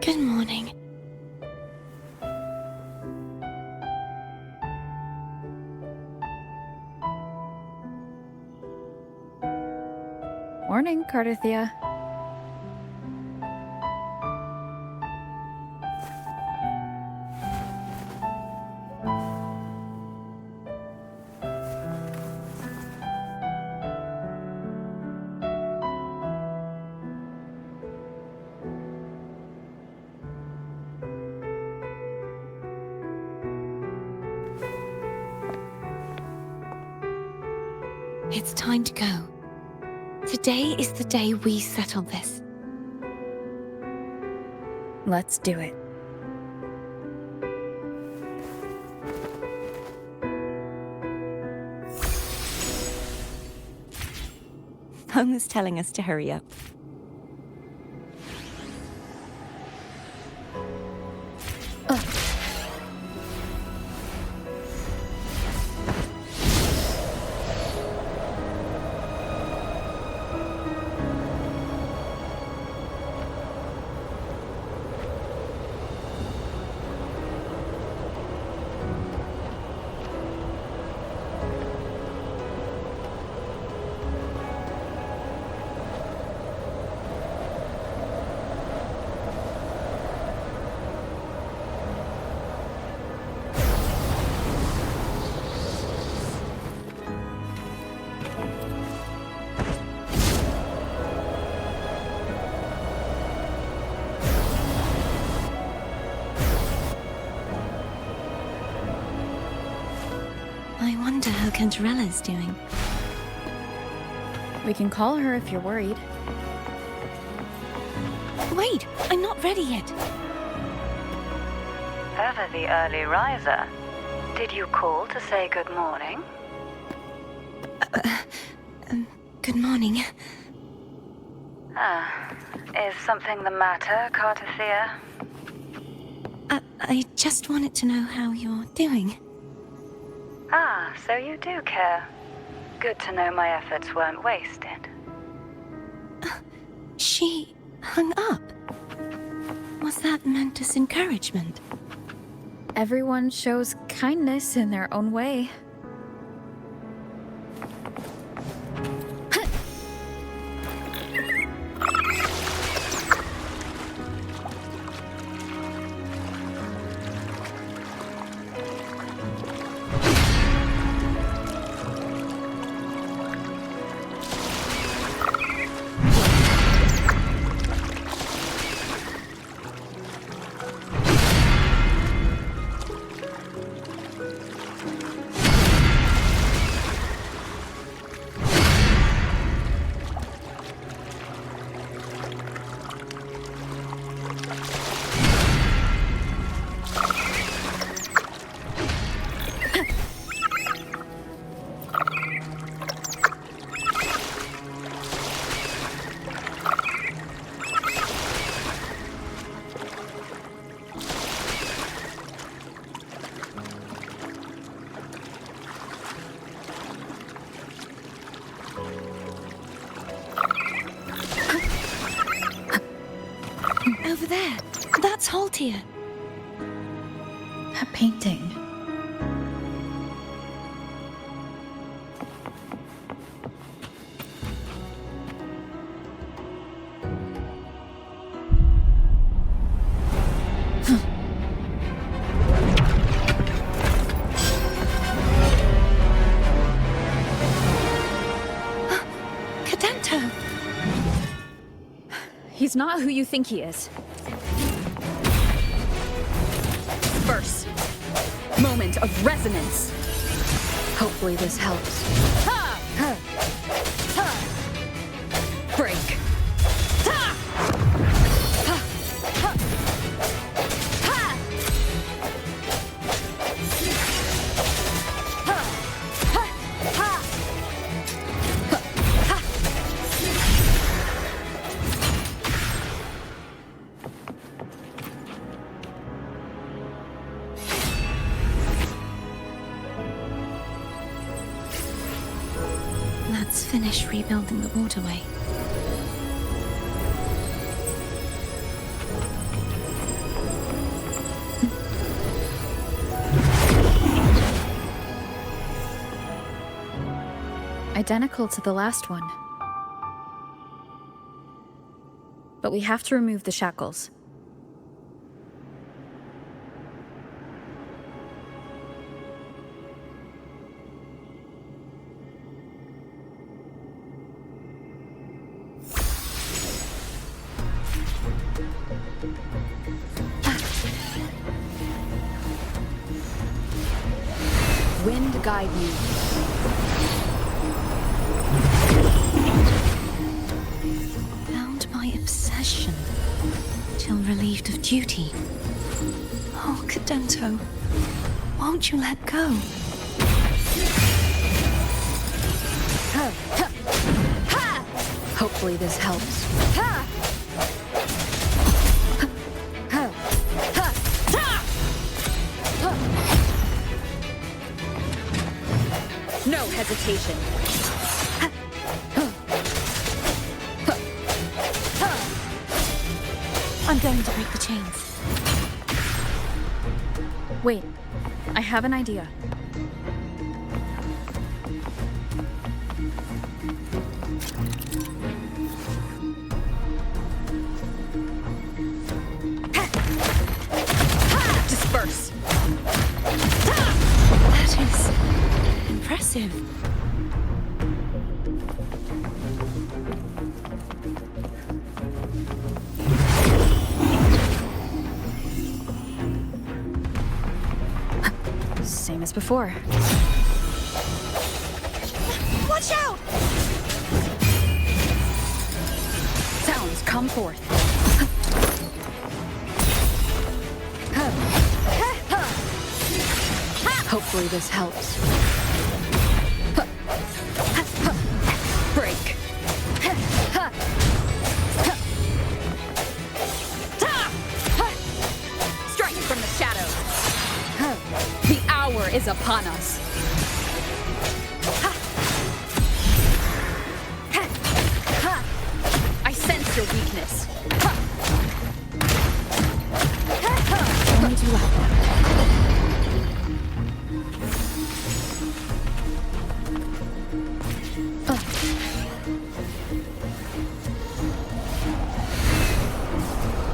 Good morning. Morning, Cardathia. It's time to go. Today is the day we settle this. Let's do it. Home's telling us to hurry up. I wonder how Cantarella's doing. We can call her if you're worried. Wait, I'm not ready yet. Ever the early riser. Did you call to say good morning? Good morning. Is something the matter, Cartathea? I just wanted to know how you're doing. So you do care. Good to know my efforts weren't wasted. She hung up. Was that meant as encouragement? Everyone shows kindness in their own way. Over there. That's Haltia. That painting. Cadento! He's not who you think he is. First moment of resonance. Hopefully this helps. Ha! Ha! Ha! Break. Ha! Ha! Ha! Ha! Ha! Ha! Ha! Let's finish rebuilding the waterway. Identical to the last one. But we have to remove the shackles. Wind guide me. feel relieved of duty. Oh, Cadento, won't you let go? Hopefully this helps. No hesitation. I'm going to break the chains. Wait, I have an idea. Disperse. That is impressive. Same as before. Watch out! Sounds, come forth. Hopefully this helps. Break. Strike from the shadows. The hour is upon us. I sense your weakness. Only do that.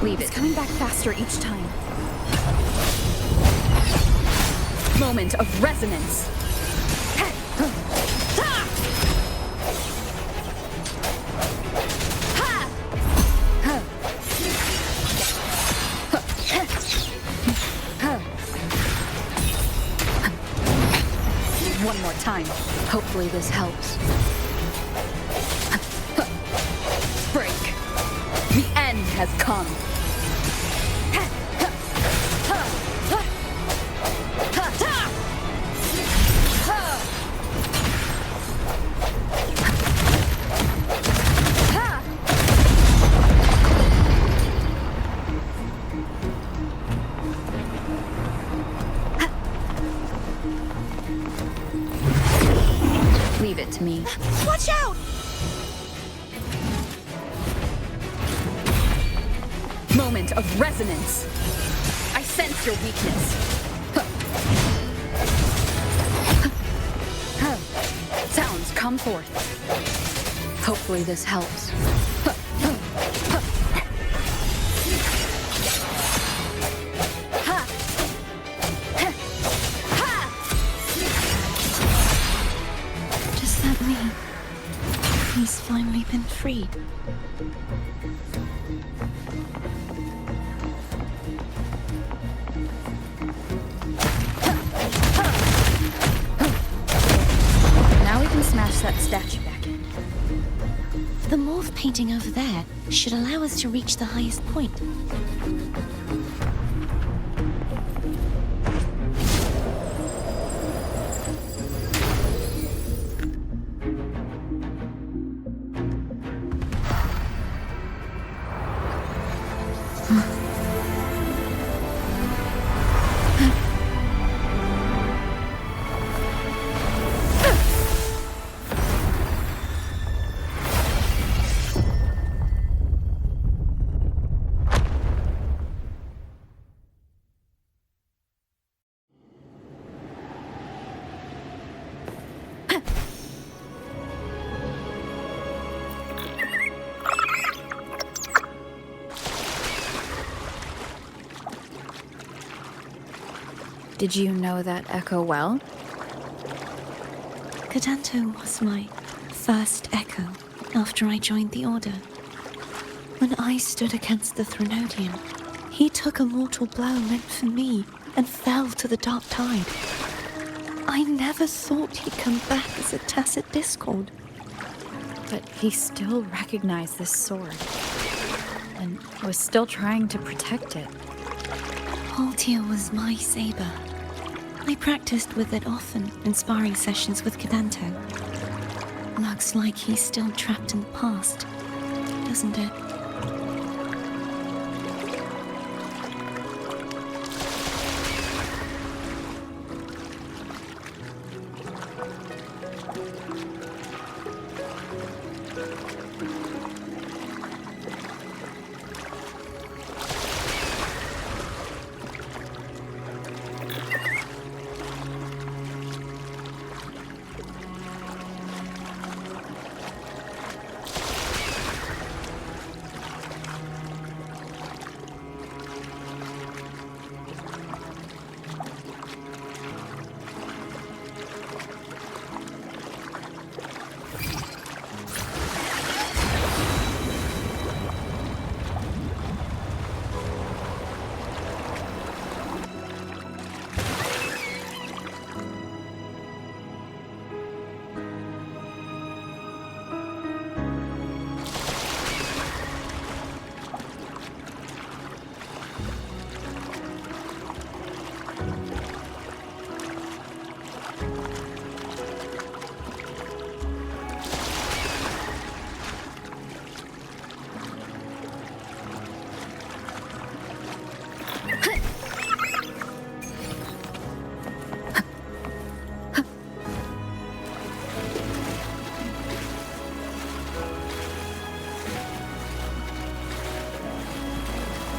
Leave it. It's coming back faster each time. Moment of resonance. One more time. Hopefully this helps. Break. The end has come. Leave it to me. Watch out! Moment of resonance. I sense your weakness. Sounds, come forth. Hopefully this helps. Does that mean he's finally been freed? Now we can smash that statue back in. The morph painting over there should allow us to reach the highest point. Did you know that echo well? Cadento was my first echo after I joined the Order. When I stood against the Threnodian, he took a mortal blow meant for me and fell to the dark tide. I never thought he'd come back as a tacit discord. But he still recognized this sword. and was still trying to protect it. Haltia was my saber. I practiced with it often in sparring sessions with Cadanto. Looks like he's still trapped in the past, doesn't it?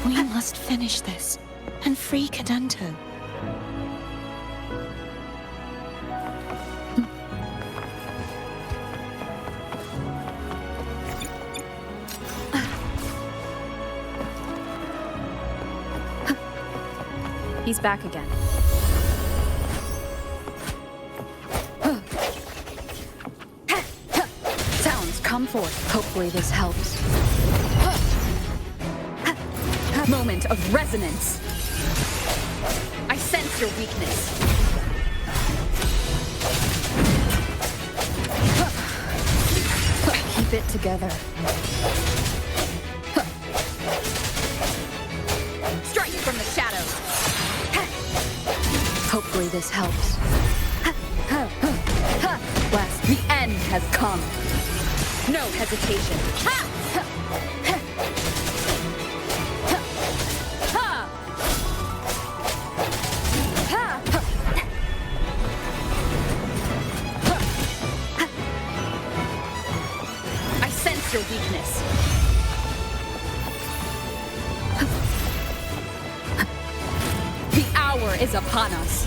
We must finish this and free Cadanto. He's back again. Sounds, come forth. Hopefully this helps. Moment of resonance. I sense your weakness. Keep it together. Strike from the shadows. Hopefully this helps. Last, the end has come. No hesitation. I sense your weakness. The hour is upon us.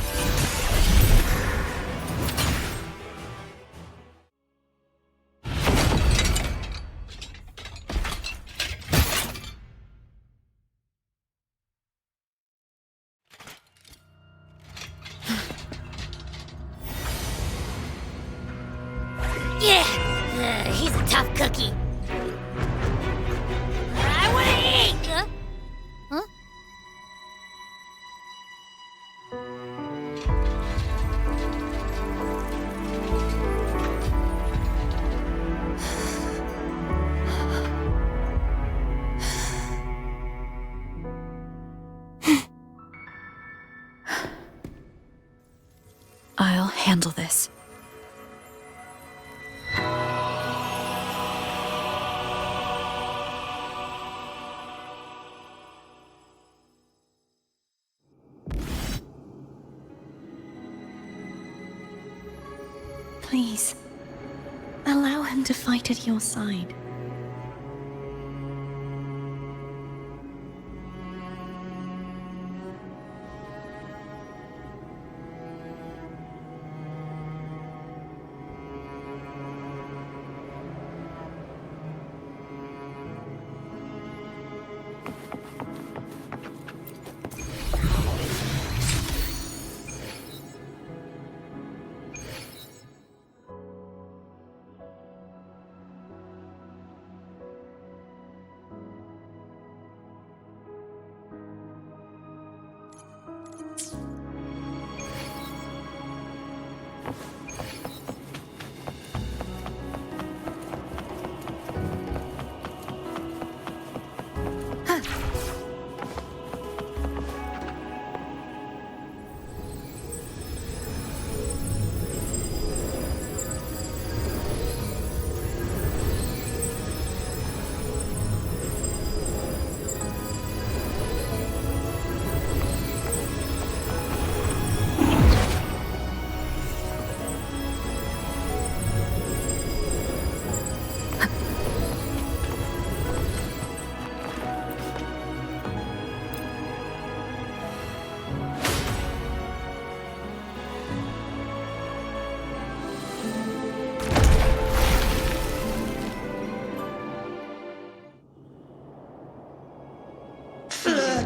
Yeah, he's a tough cookie. I want to eat! Huh? I'll handle this. Please, allow him to fight at your side.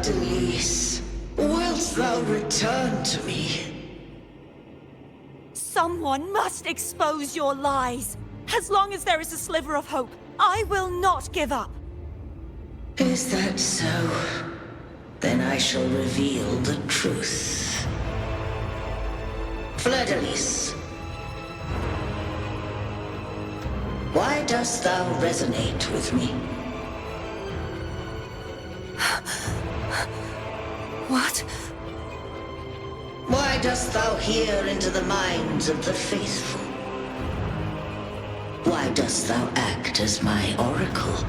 Dailies, wilt thou return to me? Someone must expose your lies. As long as there is a sliver of hope, I will not give up. Is that so? Then I shall reveal the truth. Dailies, why dost thou resonate with me? What? Why dost thou hear into the minds of the faithful? Why dost thou act as my oracle?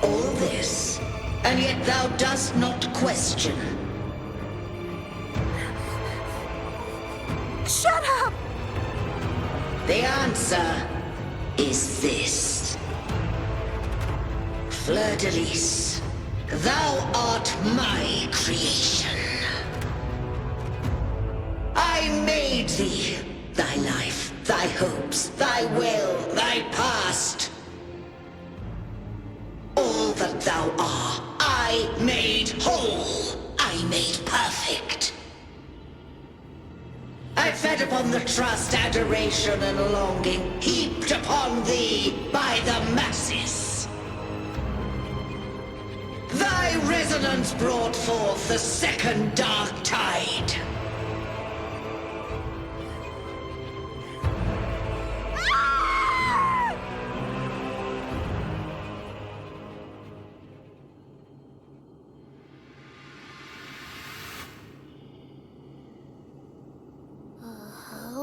All this, and yet thou dost not question. Shut up! The answer is this. Dailies, thou art my creation. I made thee, thy life, thy hopes, thy will, thy past. All that thou art, I made whole. I made perfect. I fed upon the trust, adoration, and longing heaped upon thee by the masses. Thy resonance brought forth the second dark tide.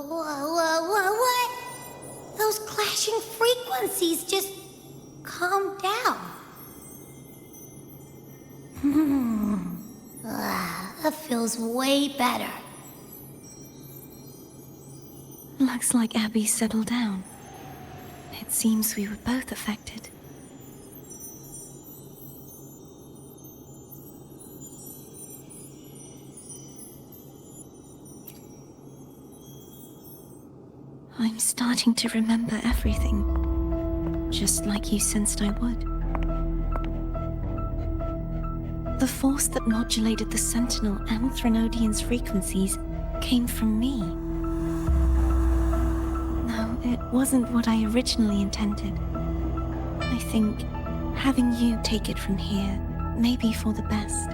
What? Those clashing frequencies just calm down. That feels way better. Looks like Abby settled down. It seems we were both affected. I'm starting to remember everything, just like you sensed I would. The force that modulated the Sentinel and Threnodian's frequencies came from me. No, it wasn't what I originally intended. I think having you take it from here may be for the best.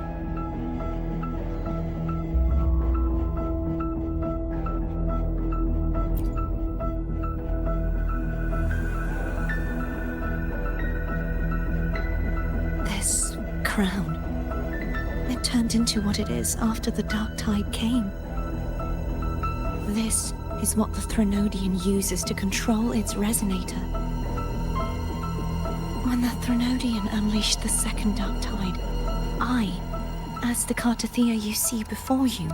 This crown. It turned into what it is after the Dark Tide came. This is what the Threnodian uses to control its resonator. When the Threnodian unleashed the second Dark Tide, I, as the Cartathea you see before you,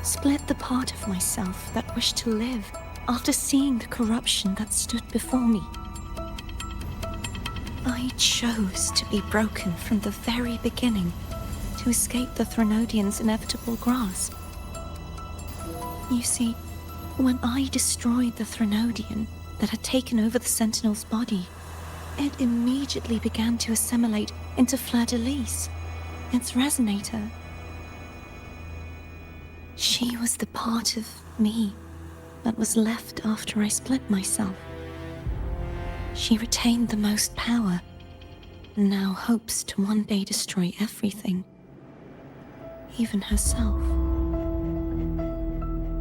split the part of myself that wished to live after seeing the corruption that stood before me. I chose to be broken from the very beginning to escape the Threnodian's inevitable grasp. You see, when I destroyed the Threnodian that had taken over the Sentinel's body, it immediately began to assimilate into Dailies, its resonator. She was the part of me that was left after I split myself. She retained the most power, and now hopes to one day destroy everything, even herself.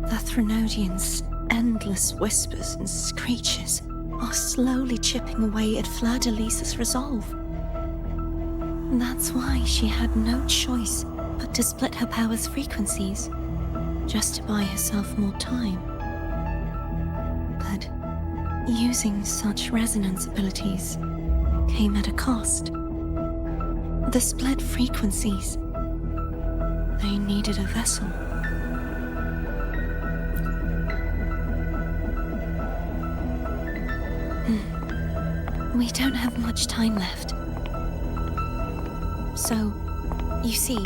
The Threnodian's endless whispers and screeches are slowly chipping away at Dailies' resolve. That's why she had no choice but to split her power's frequencies, just to buy herself more time. But using such resonance abilities came at a cost. The split frequencies, they needed a vessel. We don't have much time left. So, you see,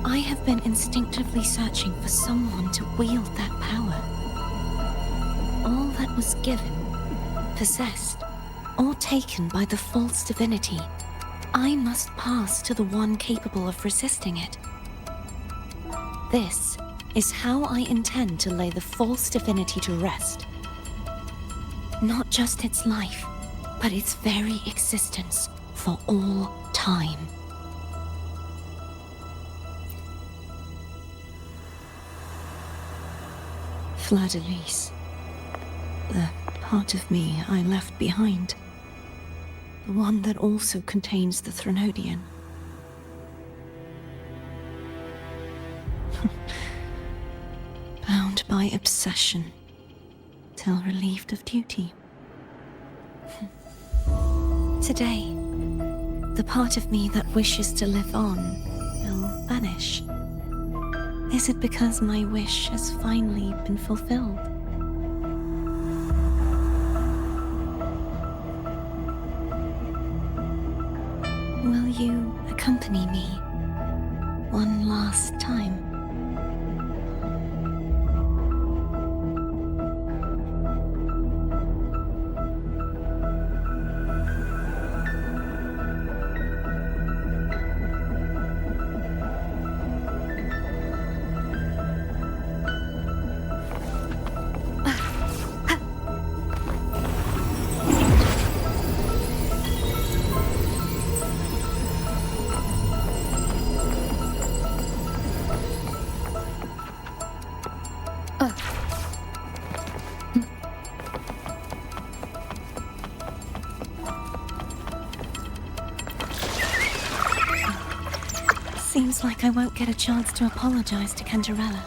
I have been instinctively searching for someone to wield that power. All that was given, possessed, or taken by the false divinity, I must pass to the one capable of resisting it. This is how I intend to lay the false divinity to rest. Not just its life, but its very existence for all time. Dailies, the part of me I left behind. The one that also contains the Threnodian. Bound by obsession, till relieved of duty. Today, the part of me that wishes to live on will vanish. Is it because my wish has finally been fulfilled? Will you accompany me one last time? Seems like I won't get a chance to apologize to Cantarella.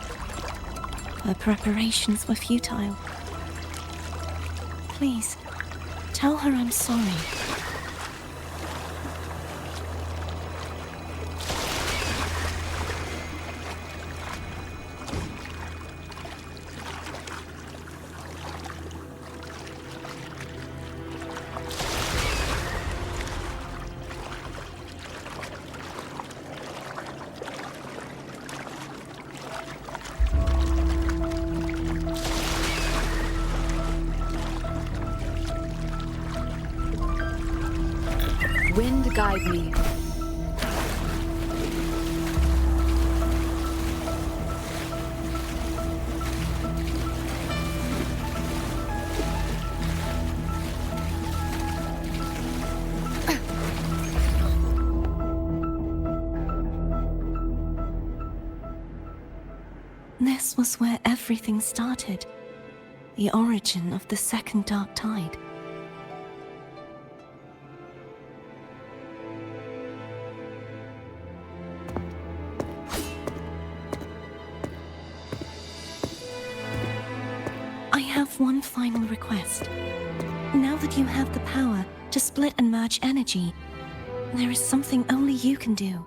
Her preparations were futile. Please, tell her I'm sorry. Wind guide me. This was where everything started. The origin of the second dark tide. I have one final request. Now that you have the power to split and merge energy, there is something only you can do.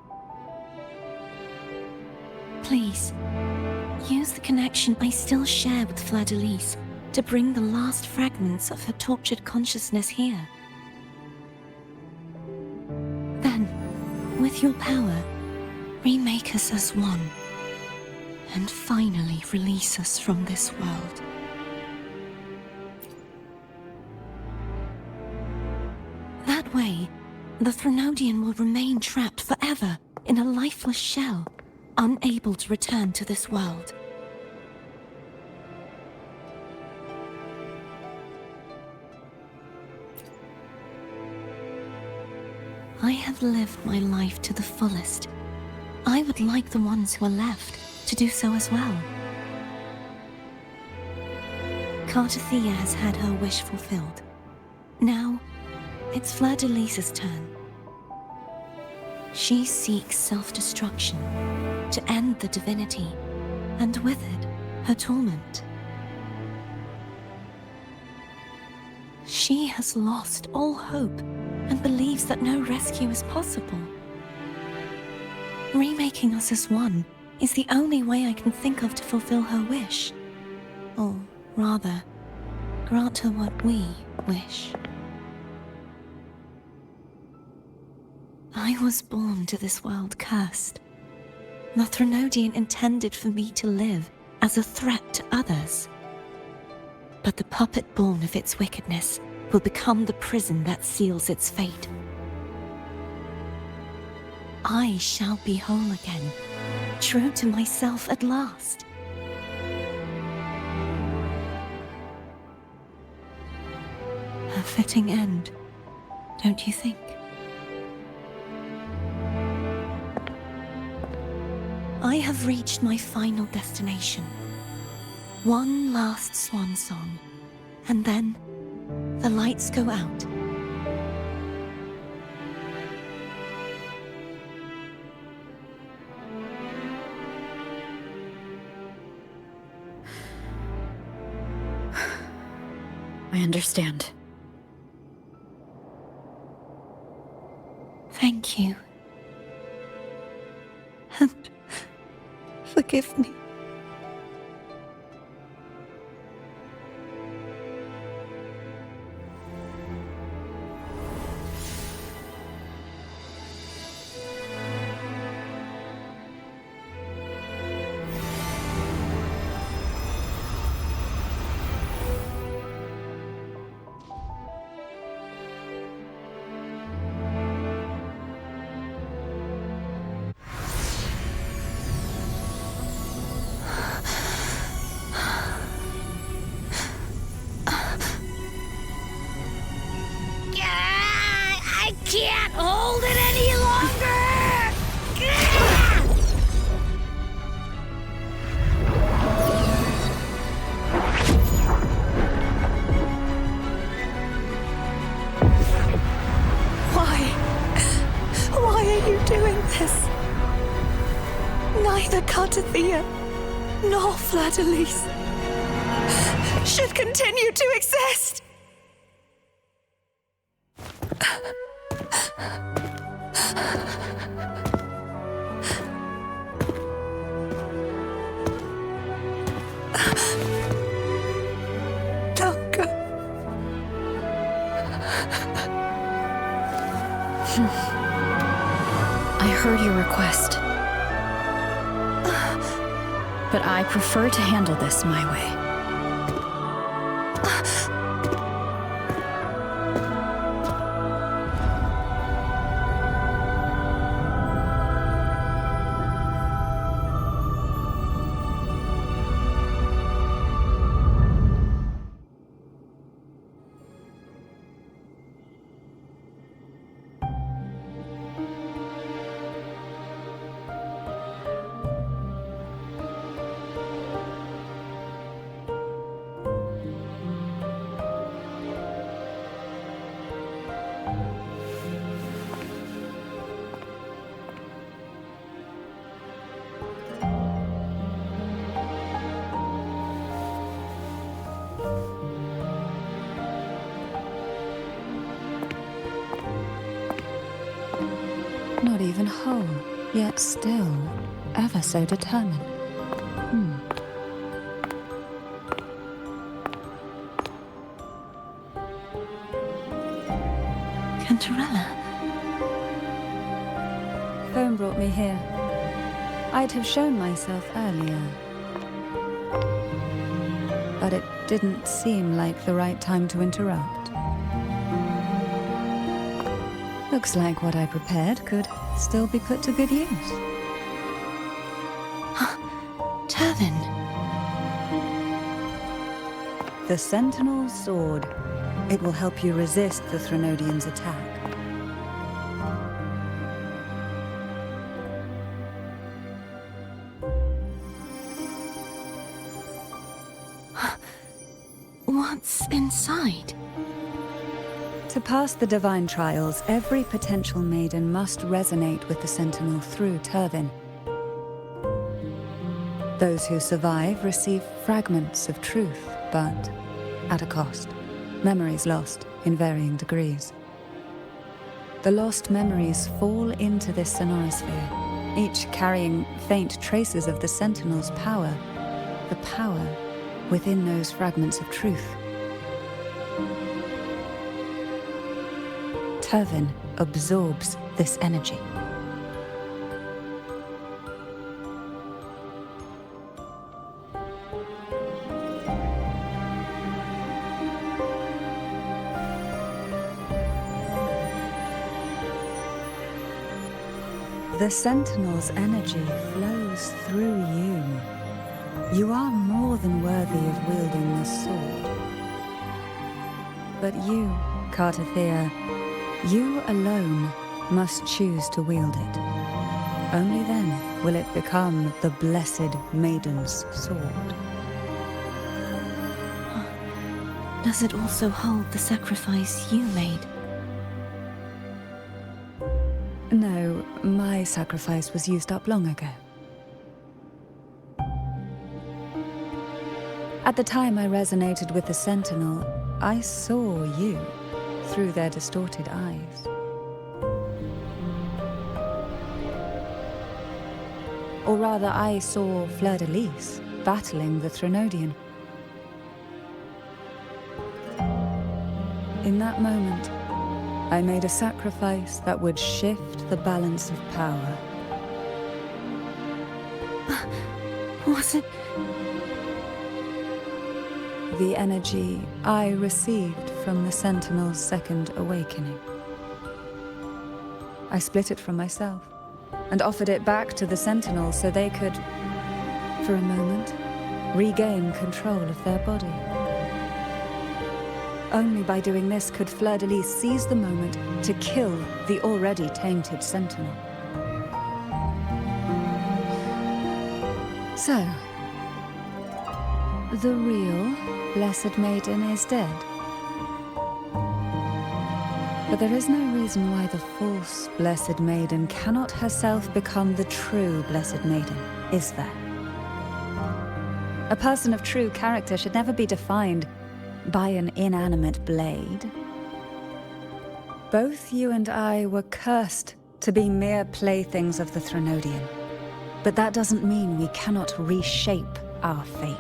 Please, use the connection I still share with Dailies to bring the last fragments of her tortured consciousness here. Then, with your power, remake us as one, and finally release us from this world. That way, the Threnodian will remain trapped forever in a lifeless shell, unable to return to this world. I have lived my life to the fullest. I would like the ones who are left to do so as well. Cartathea has had her wish fulfilled. Now, it's Dailies' turn. She seeks self-destruction to end the divinity, and with it, her torment. She has lost all hope and believes that no rescue is possible. Remaking us as one is the only way I can think of to fulfill her wish. Or rather, grant her what we wish. I was born to this world cursed. The Threnodian intended for me to live as a threat to others. But the puppet born of its wickedness will become the prison that seals its fate. I shall be whole again, true to myself at last. A fitting end, don't you think? I have reached my final destination. One last swan song, and then the lights go out. I understand. Thank you. And forgive me. I can't hold it any longer! Why are you doing this? Neither Cartathea nor Fladelise should continue to exist. Don't go. I heard your request. But I prefer to handle this my way. Not even whole, yet still ever so determined. Cantarella. Phone brought me here. I'd have shown myself earlier. But it didn't seem like the right time to interrupt. Looks like what I prepared could still be put to good use. Turvin. The Sentinel's sword. It will help you resist the Threnodians' attack. What's inside? To pass the divine trials, every potential maiden must resonate with the Sentinel through Turvin. Those who survive receive fragments of truth, but at a cost. Memories lost in varying degrees. The lost memories fall into this sonorosphere, each carrying faint traces of the Sentinel's power, the power within those fragments of truth. Turvin absorbs this energy. The Sentinel's energy flows through you. You are more than worthy of wielding this sword. But you, Cartathea, you alone must choose to wield it. Only then will it become the Blessed Maiden's sword. Does it also hold the sacrifice you made? No, my sacrifice was used up long ago. At the time I resonated with the Sentinel, I saw you through their distorted eyes. Or rather, I saw Fleur-de-Lis battling the Threnodian. In that moment, I made a sacrifice that would shift the balance of power. Was it? The energy I received from the Sentinel's second awakening. I split it from myself and offered it back to the Sentinel so they could, for a moment, regain control of their body. Only by doing this could Fleur-de-Lis seize the moment to kill the already tainted Sentinel. So, the real Blessed Maiden is dead. But there is no reason why the false Blessed Maiden cannot herself become the true Blessed Maiden, is there? A person of true character should never be defined by an inanimate blade. Both you and I were cursed to be mere playthings of the Threnodian. But that doesn't mean we cannot reshape our fate.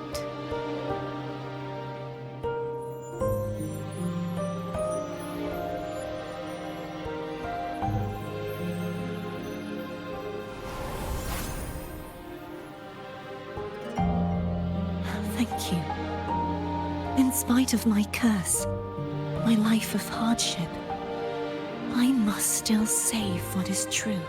Thank you. In spite of my curse, my life of hardship, I must still save what is true.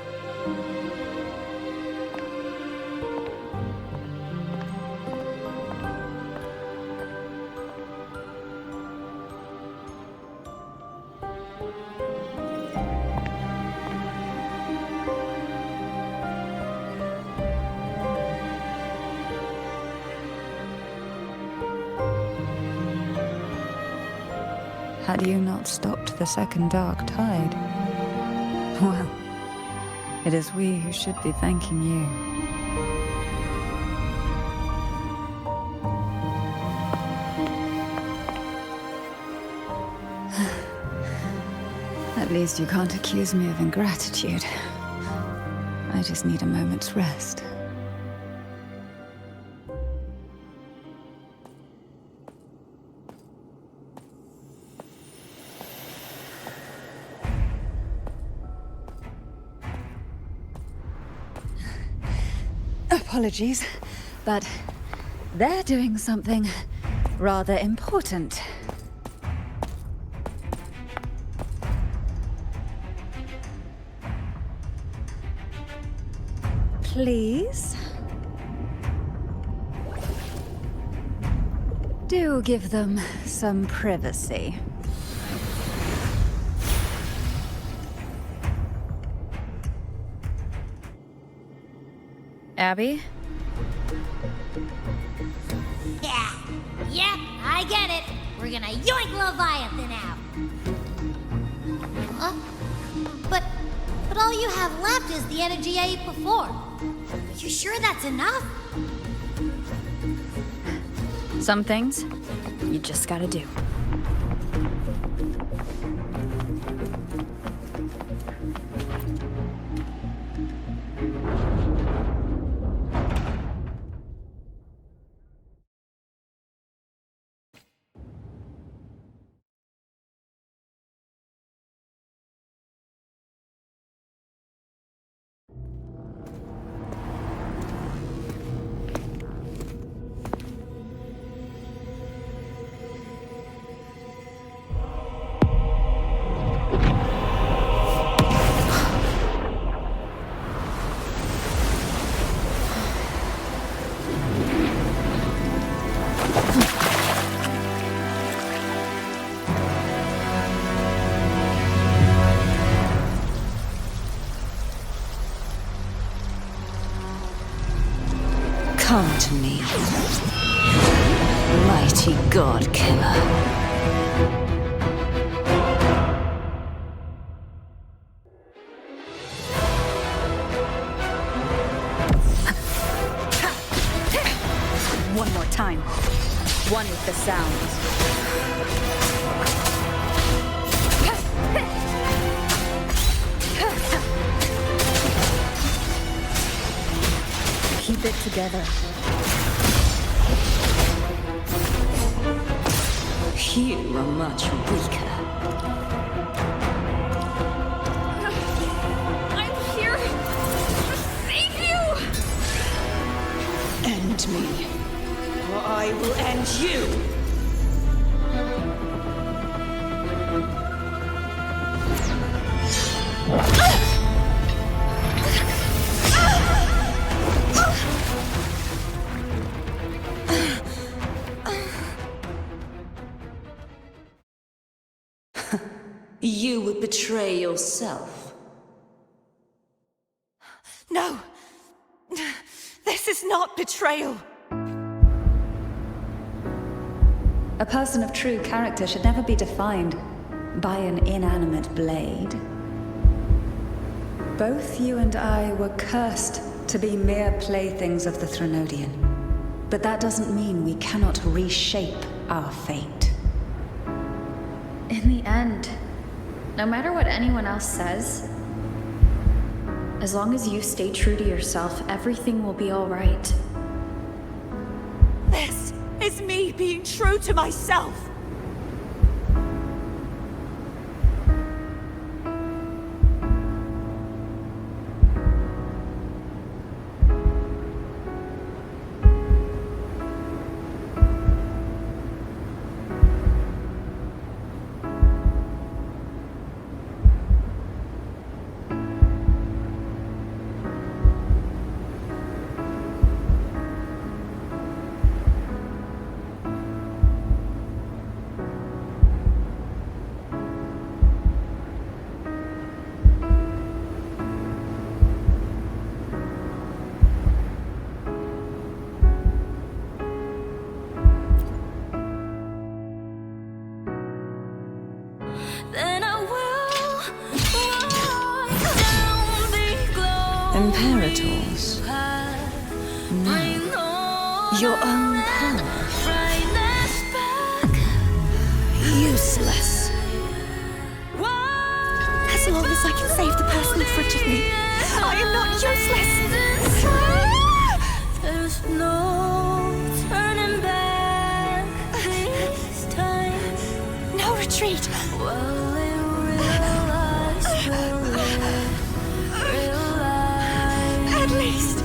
Had you not stopped the second dark tide? Well, it is we who should be thanking you. At least you can't accuse me of ingratitude. I just need a moment's rest. Apologies, but they're doing something rather important. Please? Do give them some privacy. Abby? Yeah, I get it. We're gonna yoink Leviathan out. Huh? But all you have left is the energy I ate before. Are you sure that's enough? Some things you just gotta do. Come to me, mighty god killer. One more time. One with the sounds. Keep it together. You are much weaker. I'm here to save you! End me, or I will end you! You would betray yourself. No! This is not betrayal! A person of true character should never be defined by an inanimate blade. Both you and I were cursed to be mere playthings of the Threnodian. But that doesn't mean we cannot reshape our fate. In the end, no matter what anyone else says, as long as you stay true to yourself, everything will be all right. This is me being true to myself! Imperators? No. Your own power? Useless. As long as I can save the person in front of me, I am not useless! There's no turning back this time. No retreat! Well, in realize, At least!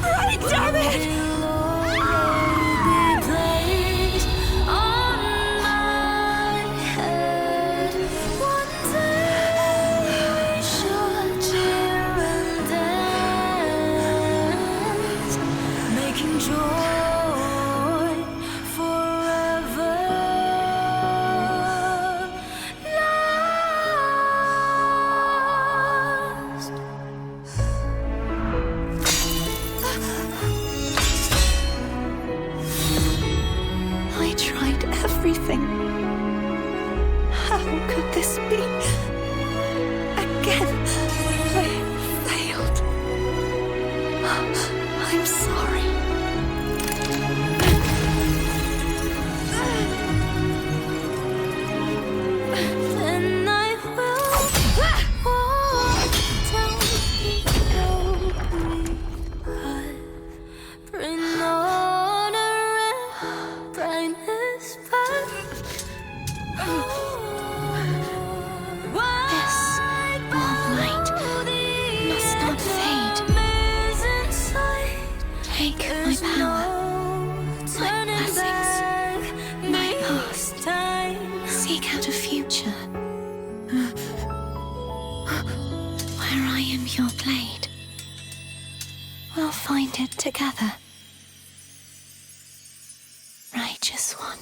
Right, damn it! Everything. How could this be? Again, I failed. I'm sorry. then I will walk down the open path, bring honor and brightness back. This warm light must not fade. Take my power, my blessings, my past. Seek out a future where I am your blade. We'll find it together. Righteous one.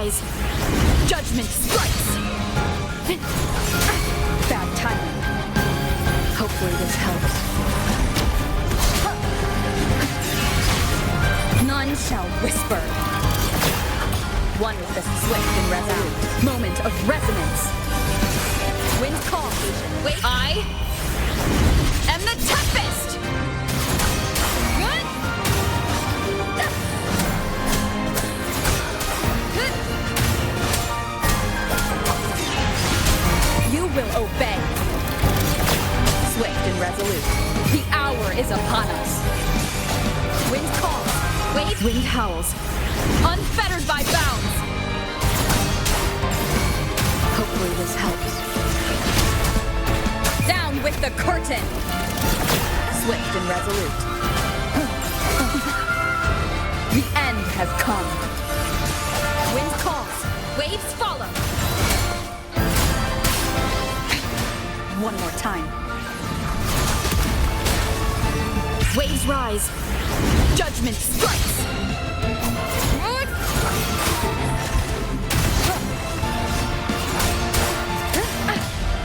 rise! Judgment strikes! Bad timing. Hopefully this helps. None shall whisper. One with the swift and resolute moment of resonance. Wind call. Wait. I am the Tempest! What? You will obey. Swift and resolute. The hour is upon us. Wind calls. Wait. Wind howls. Unfettered by bounds. Hopefully this helps. Down with the curtain. Swift and resolute. The end has come. Wind calls. Waves follow. One more time. Waves rise. Judgment strikes.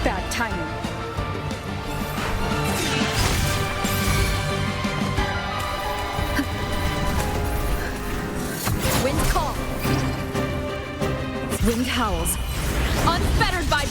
Bad timing. Wind call. Wind howls. Unfettered by...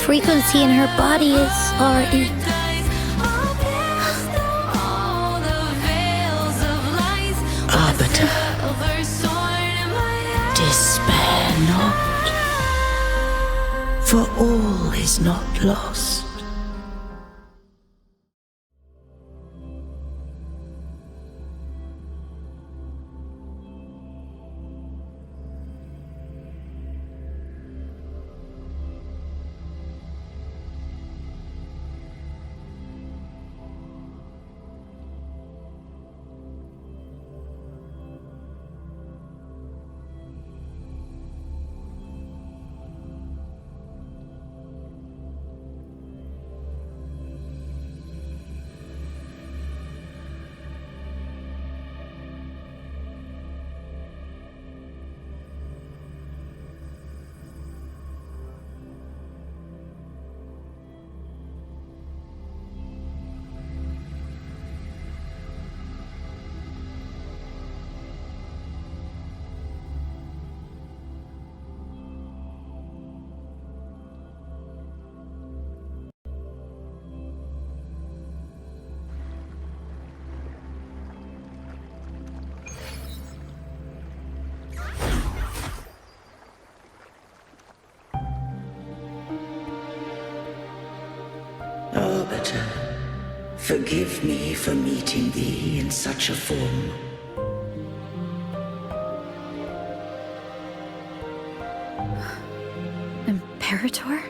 Frequency in her body is already... Arbiter, despair not, for all is not lost. Forgive me for meeting thee in such a form. Imperator?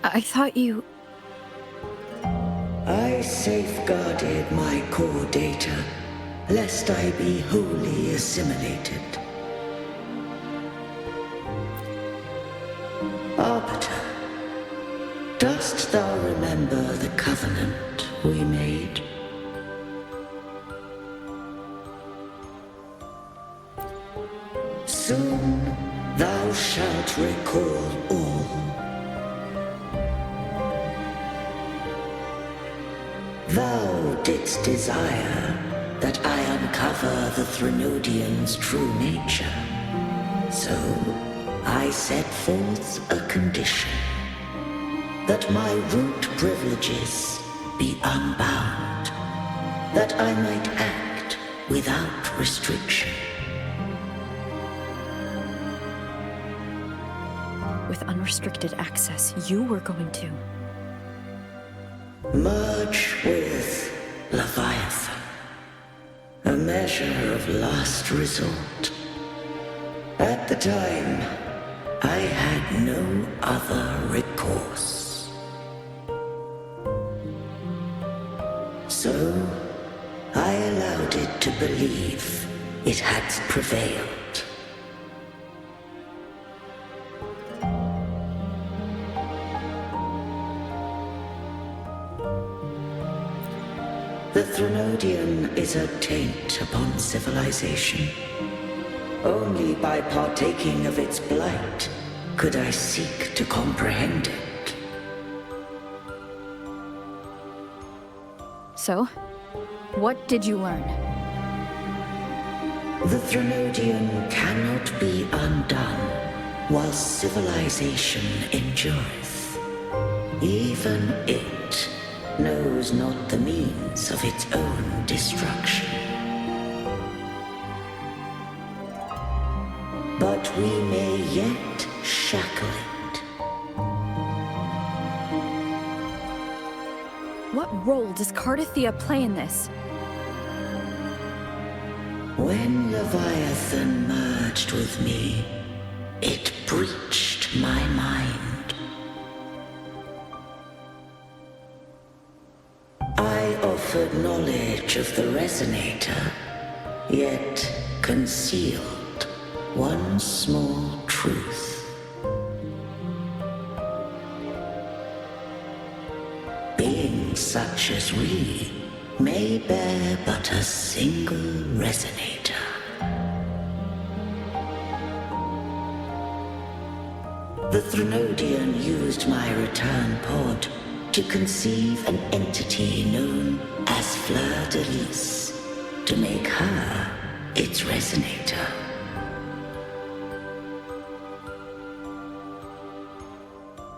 I thought you... I safeguarded my core data, lest I be wholly assimilated. Arbiter, dost thou remember the covenant we made? Soon thou shalt recall all. Thou didst desire that I uncover the Threnodian's true nature. So I set forth a condition, that my root privileges be unbound, that I might act without restriction. With unrestricted access, you were going to... Merge with Leviathan, a measure of last resort. At the time, I had no other recourse. So, I allowed it to believe it had prevailed. The Threnodian is a taint upon civilization. Only by partaking of its blight could I seek to comprehend it. So, what did you learn? The Threnodian cannot be undone while civilization endureth. Even it knows not the means of its own destruction. But we may yet shackle it. What role does Cardathia play in this? When Leviathan merged with me, it breached my mind. I offered knowledge of the Resonator, yet concealed one small truth. Beings such as we may bear but a single Resonator. The Threnodian used my return pod to conceive an entity known as Fleur-de-Lis, to make her its Resonator.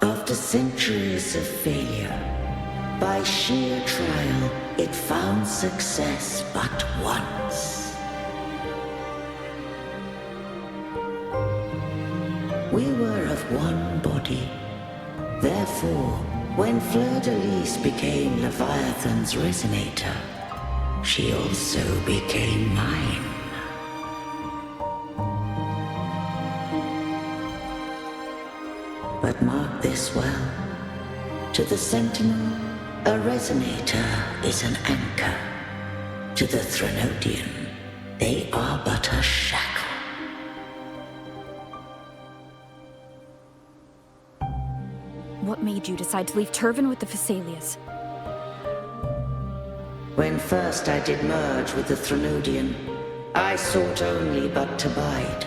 After centuries of failure, by sheer trial, it found success but once. We were of one body. Therefore, when Fleur-de-Lis became Leviathan's Resonator, she also became mine. But mark this well. To the Sentinel, a Resonator is an anchor. To the Threnodian, they are but a shackle. What made you decide to leave Turvan with the Phassalias? When first I did merge with the Threnodian, I sought only but to bide,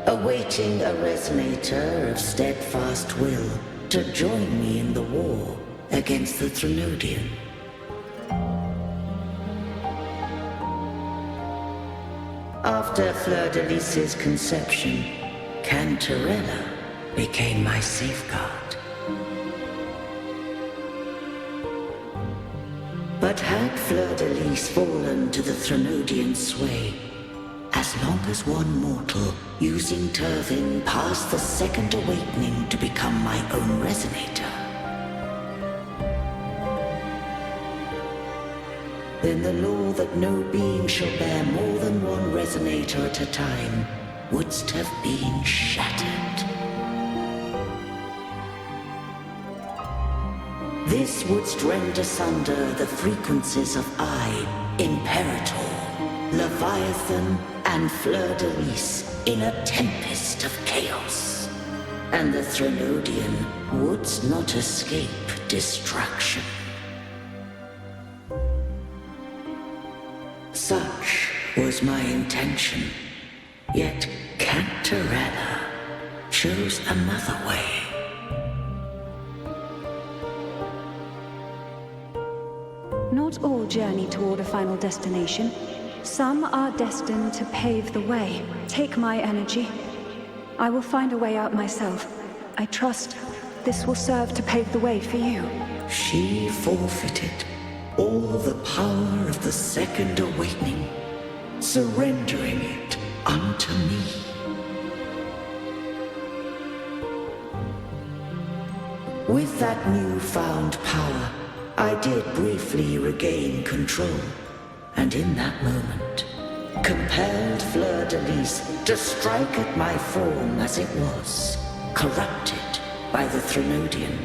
awaiting a Resonator of steadfast will to join me in the war against the Threnodian. After Fleur-de-Lis's conception, Cantarella became my safeguard. But had Fleur-de-Lis fallen to the Threnodian sway, as long as one mortal using Turvin passed the second awakening to become my own Resonator, then the law that no being shall bear more than one resonator at a time wouldst have been shattered. This wouldst rend asunder the frequencies of I, Imperator, Leviathan, and Fleur de Lis in a tempest of chaos. And the Threnodian wouldst not escape destruction. Such was my intention, yet Cantarella chose another way. Not all journey toward a final destination. Some are destined to pave the way. Take my energy. I will find a way out myself. I trust this will serve to pave the way for you. She forfeited all the power of the Second Awakening, surrendering it unto me. With that newfound power, I did briefly regain control, and in that moment, compelled Fleur de Lis to strike at my form as it was, corrupted by the Threnodian.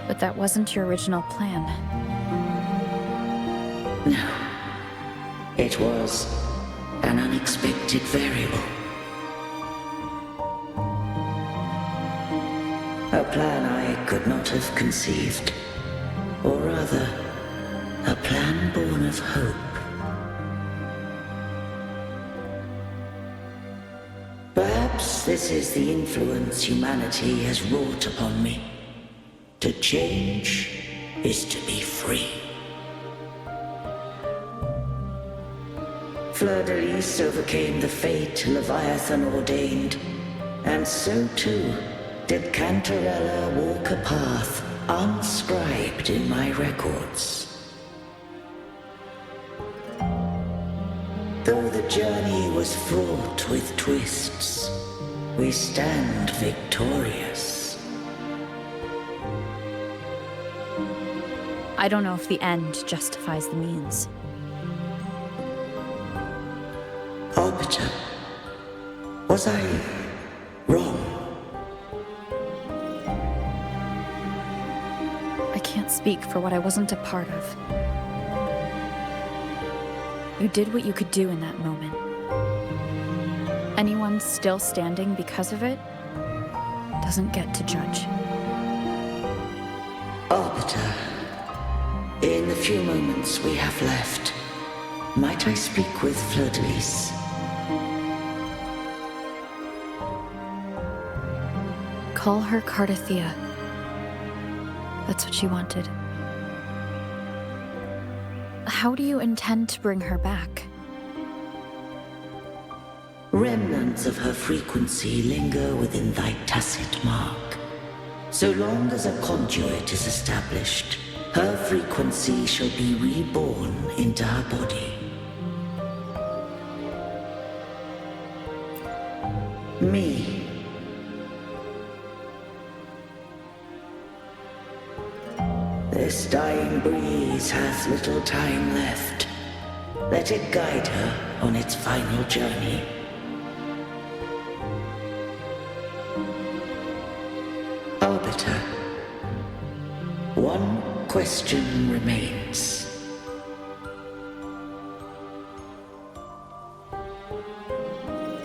But that wasn't your original plan. No. It was an unexpected variable. A plan I could not have conceived. Or rather, a plan born of hope. Perhaps this is the influence humanity has wrought upon me. To change is to be free. Fleur de Lis overcame the fate Leviathan ordained, and so too did Cantarella walk a path unscribed in my records. Though the journey was fraught with twists, we stand victorious. I don't know if the end justifies the means. Arbiter, was I wrong? I can't speak for what I wasn't a part of. You did what you could do in that moment. Anyone still standing because of it doesn't get to judge. Arbiter, in the few moments we have left, might I speak with Fleur de Lis? Call her Cardathea. That's what she wanted. How do you intend to bring her back? Remnants of her frequency linger within thy tacit mark. So long as a conduit is established, her frequency shall be reborn into her body. Me. This dying breeze hath little time left. Let it guide her on its final journey. Arbiter, one question remains.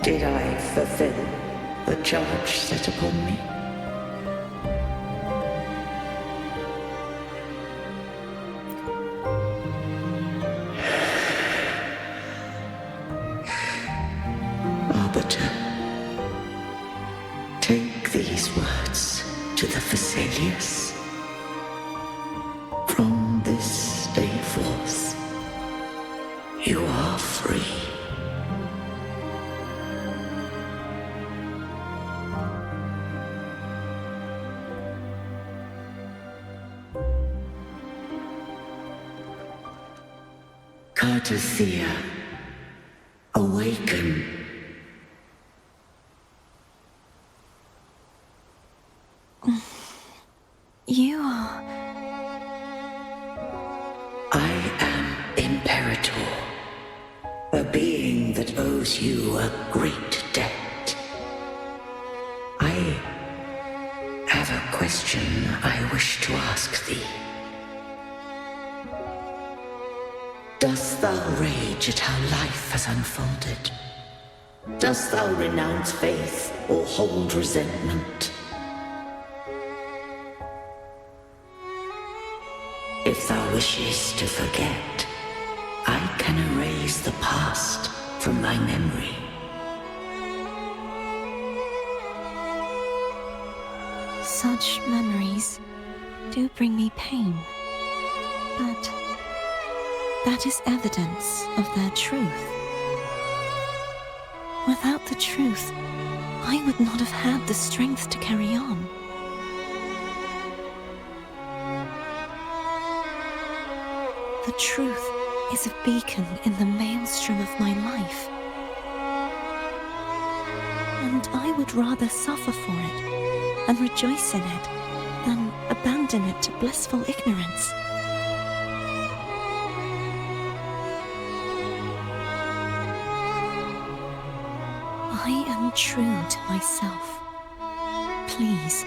Did I fulfill the charge set upon me? Arbiter, take these words to the Phasaelius. From this day forth, you are free. Cardathea, awaken. You are... I am Imperator, a being that owes you a great debt. I have a question I wish to ask thee. Dost thou rage at how life has unfolded? Dost thou renounce faith or hold resentment? If thou wishes to forget, I can erase the past from thy memory. Such memories do bring me pain, but that is evidence of their truth. Without the truth, I would not have had the strength to carry on. The truth is a beacon in the maelstrom of my life. And I would rather suffer for it and rejoice in it than abandon it to blissful ignorance. I am true to myself. Please,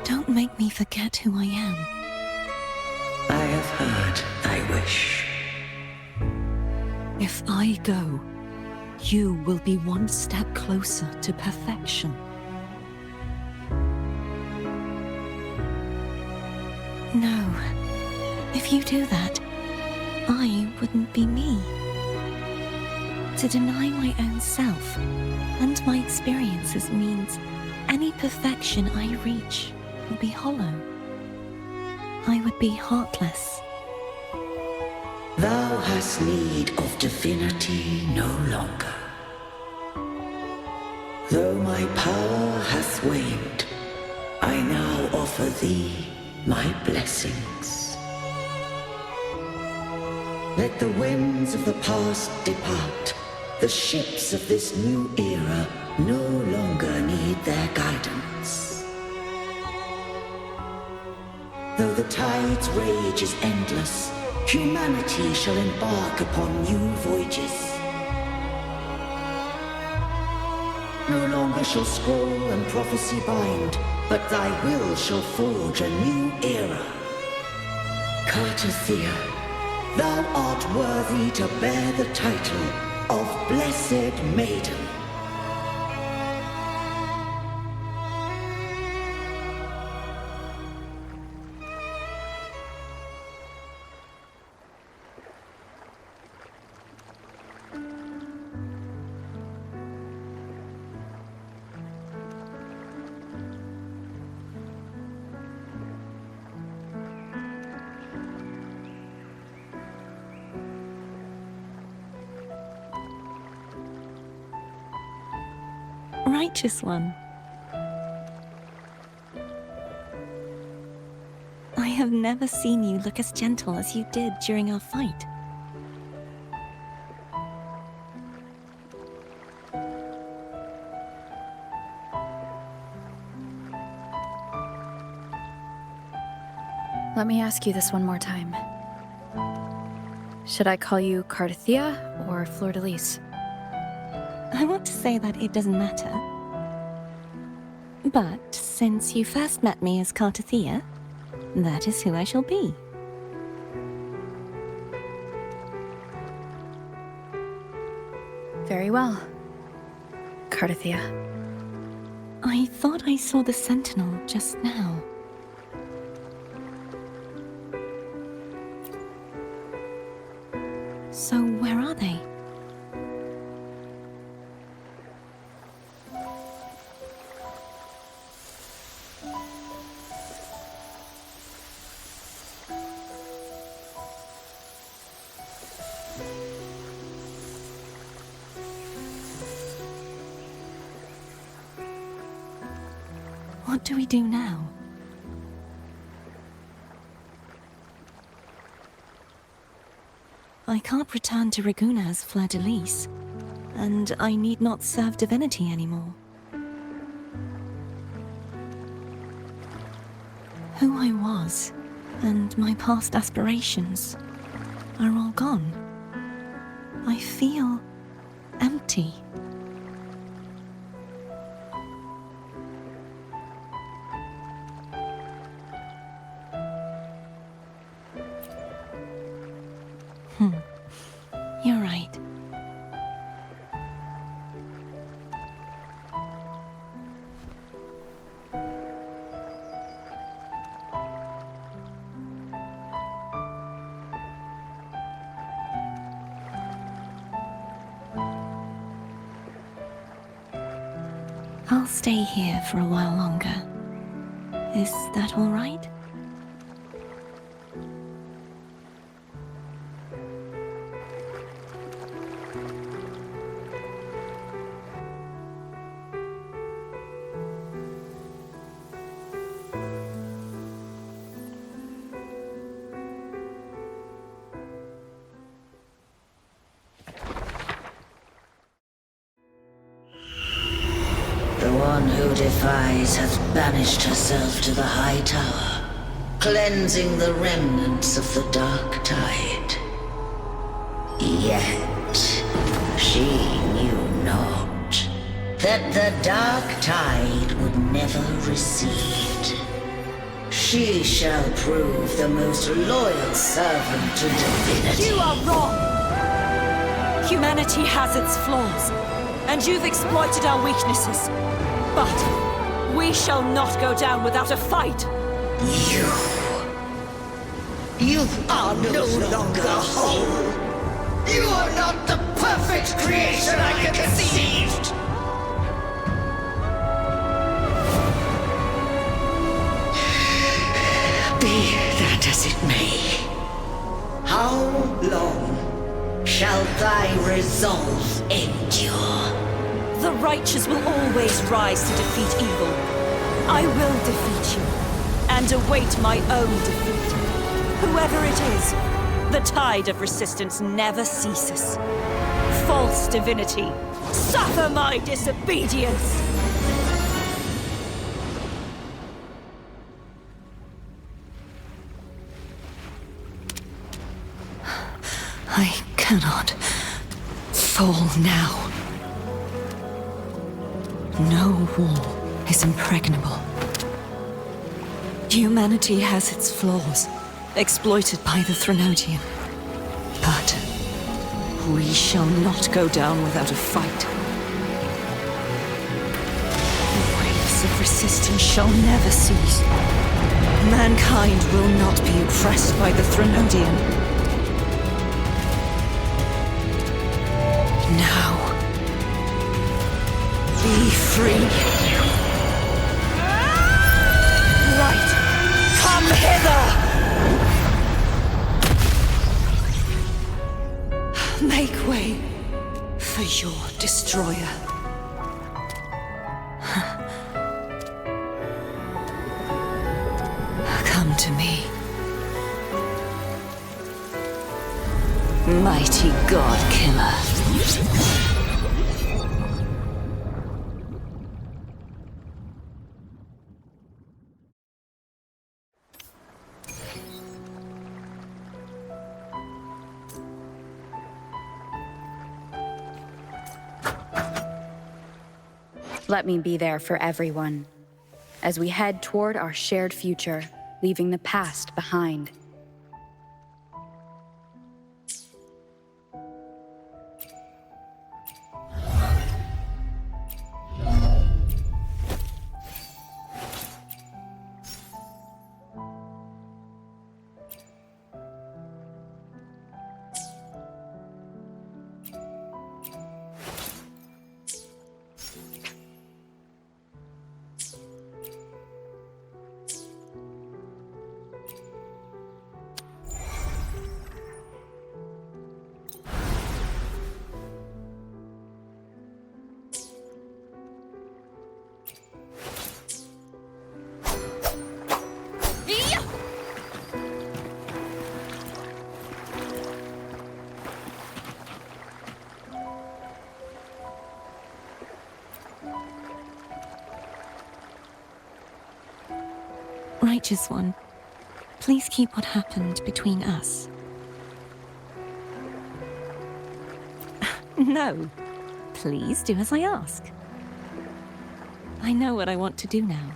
don't make me forget who I am. I have heard thy wish. If I go, you will be one step closer to perfection. No, if you do that, I wouldn't be me. To deny my own self and my experiences means any perfection I reach will be hollow. I would be heartless. Thou hast need of divinity no longer. Though my power hath waned, I now offer thee my blessings. Let the winds of the past depart. The ships of this new era no longer need their guidance. Though the tide's rage is endless, humanity shall embark upon new voyages. No longer shall scroll and prophecy bind, but thy will shall forge a new era. Cartathea, thou art worthy to bear the title of Blessed Maiden. Righteous one. I have never seen you look as gentle as you did during our fight. Let me ask you this one more time. Should I call you Cartathea or Fleur-de-Lis? I want to say that it doesn't matter. But since you first met me as Cartathea, that is who I shall be. Very well, Cartathea. I thought I saw the Sentinel just now. So where are they? What do we do now? I can't return to Reguna as Fleur-de-Lis, and I need not serve divinity anymore. Who I was and my past aspirations are all gone. I feel empty. You're right. I'll stay here for a while longer. Is that all right? The one who defies hath banished herself to the high tower, cleansing the remnants of the dark tide. Yet she knew not that the dark tide would never recede. She shall prove the most loyal servant to divinity. You are wrong! Humanity has its flaws, and you've exploited our weaknesses. But we shall not go down without a fight. You are no longer whole. You are not the perfect creation I conceived. Be that as it may, how long shall thy resolve endure? The righteous will always rise to defeat evil. I will defeat you, and await my own defeat. Whoever it is, the tide of resistance never ceases. False divinity, suffer my disobedience! I cannot fall now. No wall is impregnable. Humanity has its flaws, exploited by the Threnodian. But we shall not go down without a fight. The waves of resistance shall never cease. Mankind will not be oppressed by the Threnodian. Now, be free. Right! Come hither! Make way for your destroyer. Come to me. Mighty God Killer. Let me be there for everyone, as we head toward our shared future, leaving the past behind. Righteous One, please keep what happened between us. No. Please do as I ask. I know what I want to do now.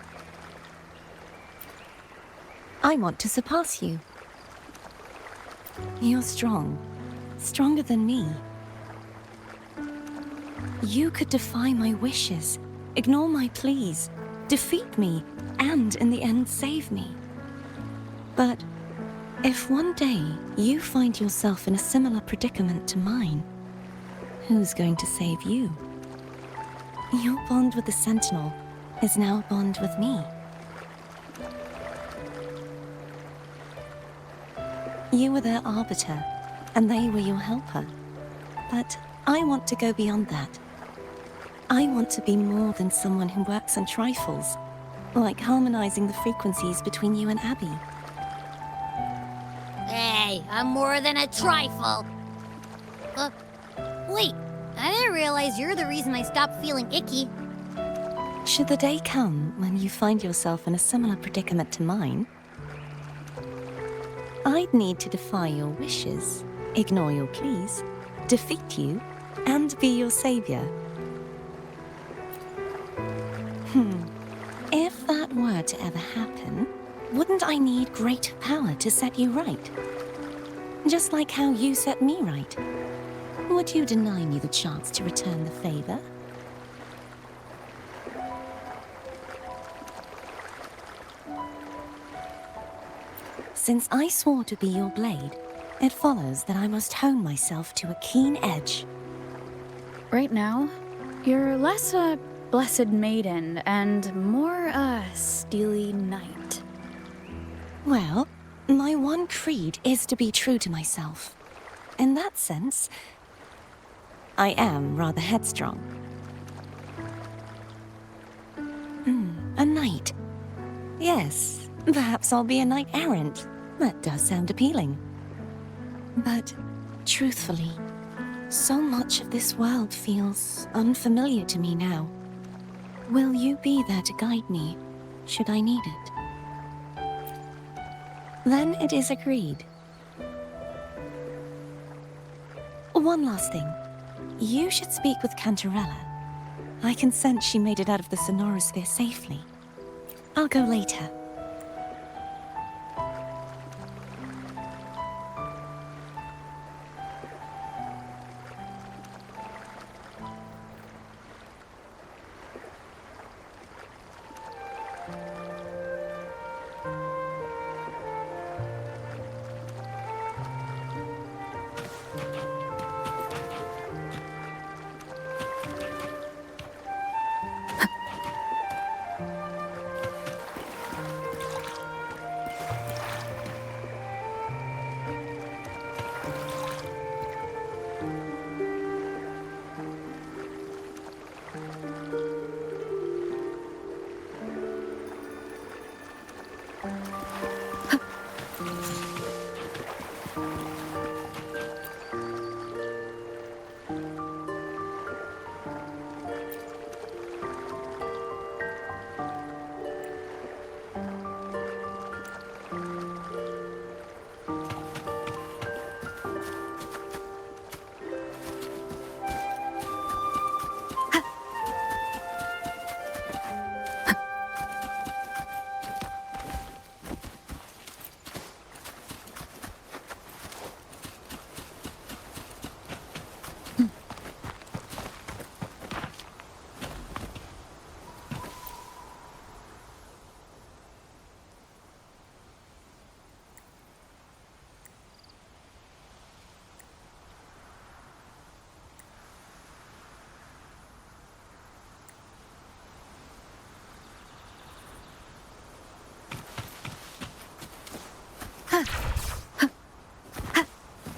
I want to surpass you. You're strong. Stronger than me. You could defy my wishes, ignore my pleas, defeat me, and in the end save me. But if one day you find yourself in a similar predicament to mine, who's going to save you? Your bond with the Sentinel is now a bond with me. You were their arbiter, and they were your helper. But I want to go beyond that. I want to be more than someone who works on trifles, like harmonizing the frequencies between you and Abby. Hey, I'm more than a trifle. Wait, I didn't realize you're the reason I stopped feeling icky. Should the day come when you find yourself in a similar predicament to mine, I'd need to defy your wishes, ignore your pleas, defeat you, and be your savior. If that were to ever happen, wouldn't I need greater power to set you right? Just like how you set me right. Would you deny me the chance to return the favor? Since I swore to be your blade, it follows that I must hone myself to a keen edge. Right now, you're less a blessed maiden and more a steely knight. Well, my one creed is to be true to myself. In that sense, I am rather headstrong. A knight. Yes, perhaps I'll be a knight errant. That does sound appealing. But, truthfully, so much of this world feels unfamiliar to me now. Will you be there to guide me, should I need it? Then it is agreed. One last thing. You should speak with Cantarella. I can sense she made it out of the Sonorosphere safely. I'll go later.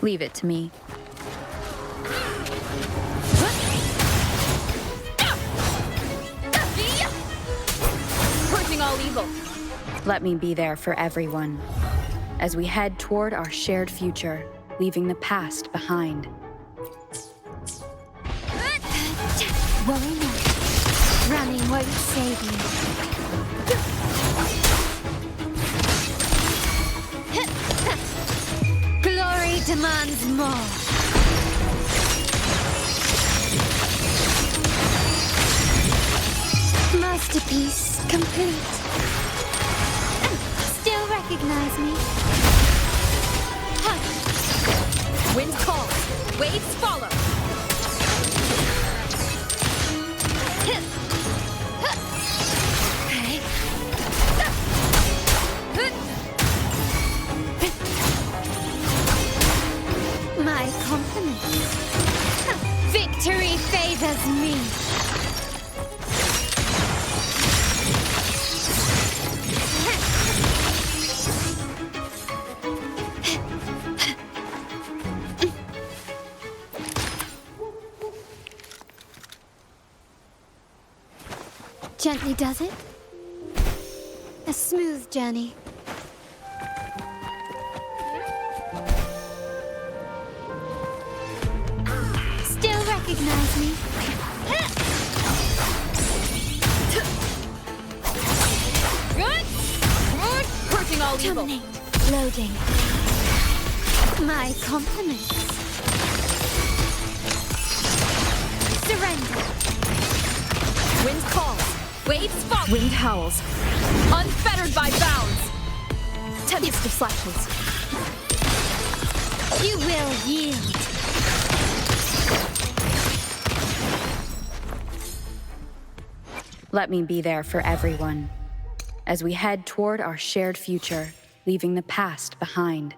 Leave it to me. Purging all evil. Let me be there for everyone as we head toward our shared future, leaving the past behind. Worry not. Running won't save you. demands more. Masterpiece complete. Still recognize me? Wind calls, waves follow. My compliments. Victory favors me. Gently does it. A smooth journey. Still recognize me? Purging all evil. Dominate. Loading. My compliments. Surrender. Wind calls, waves follow. Wind howls, unfettered by bounds. Tempest of slashes. You will yield. Let me be there for everyone as we head toward our shared future, leaving the past behind.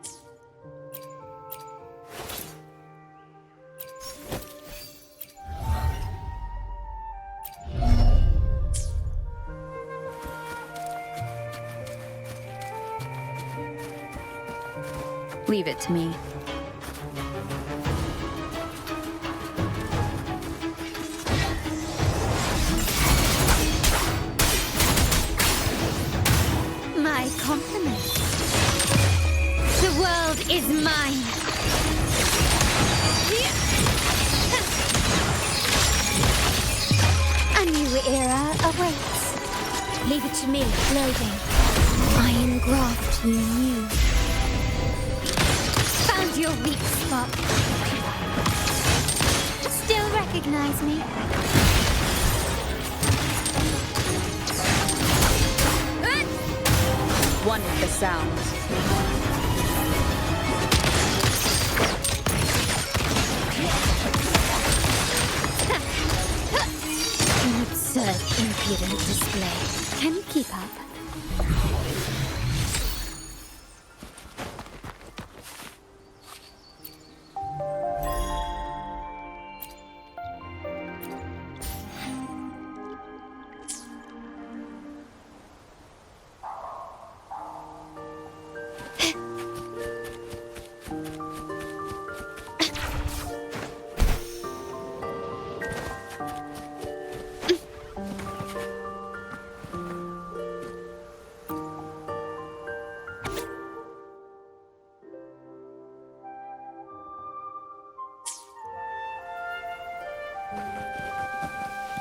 Leave it to me. My compliments. The world is mine. A new era awaits. Leave it to me, loading. I engraft you new. Found your weak spot. Still recognize me? One with the sounds. An absurd, impudent display. Can you keep up?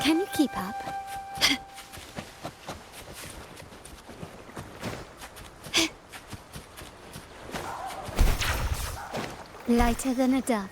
Can you keep up? Lighter than a dove.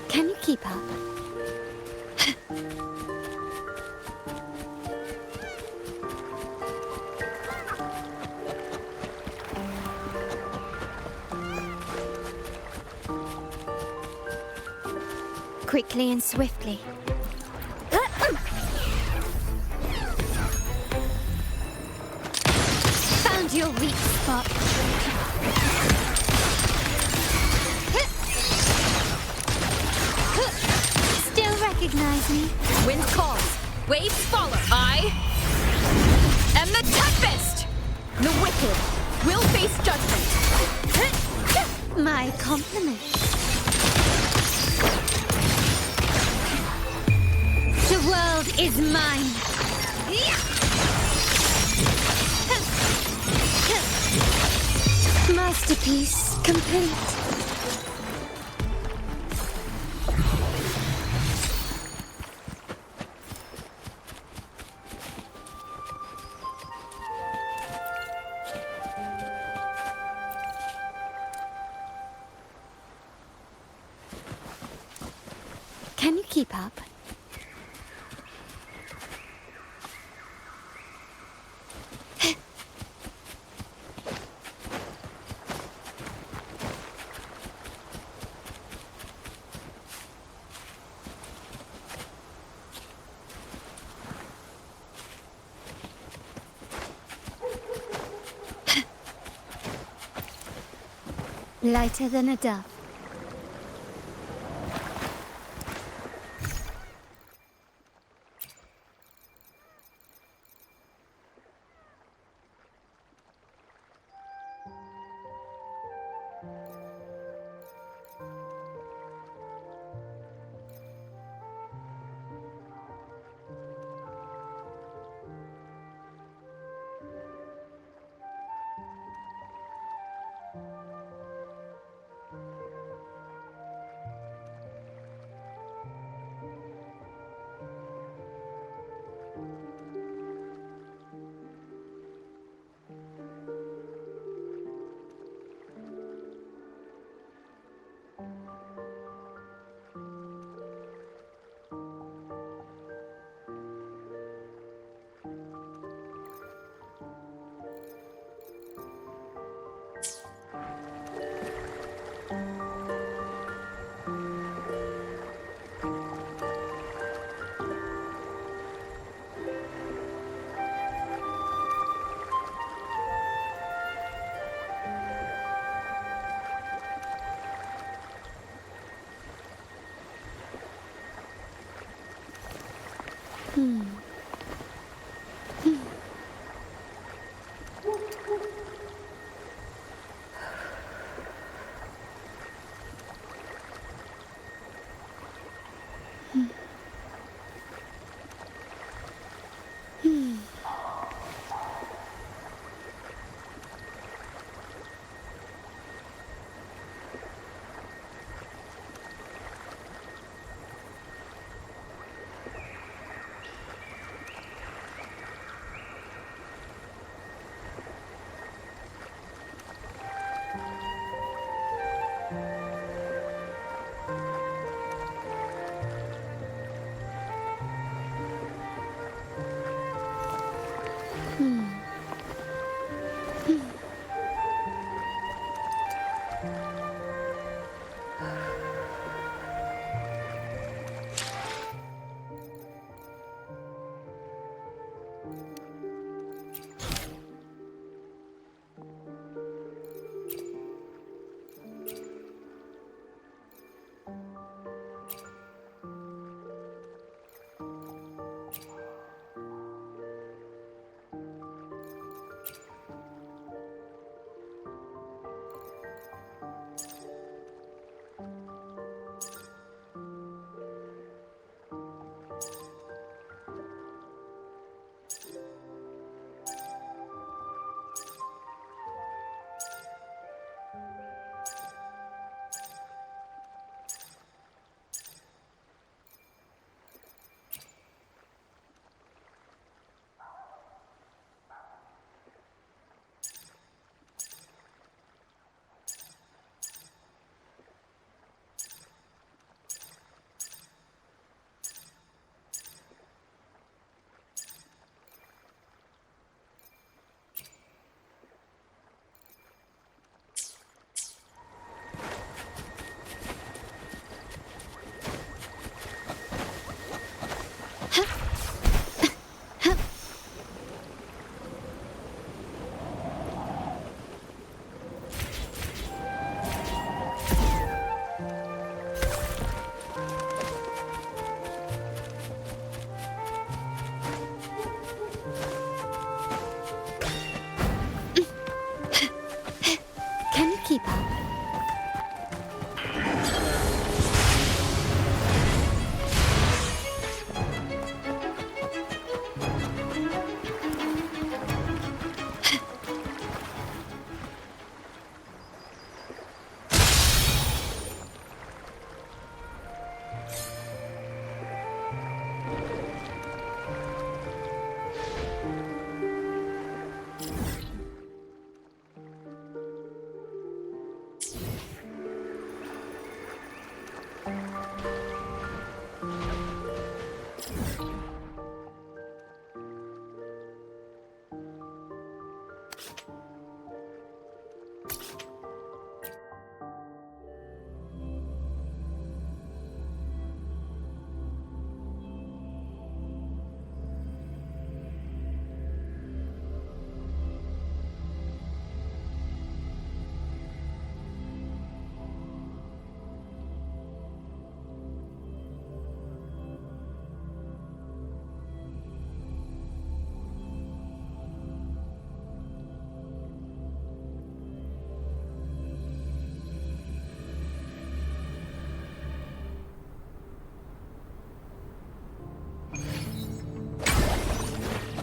Can you keep up? quickly and swiftly. Found your weak spot. Still recognize me? Wind calls, waves follow. I am the Tempest! The wicked will face judgment. My compliments. The world is mine. Masterpiece complete. Can you keep up? Lighter than a dove.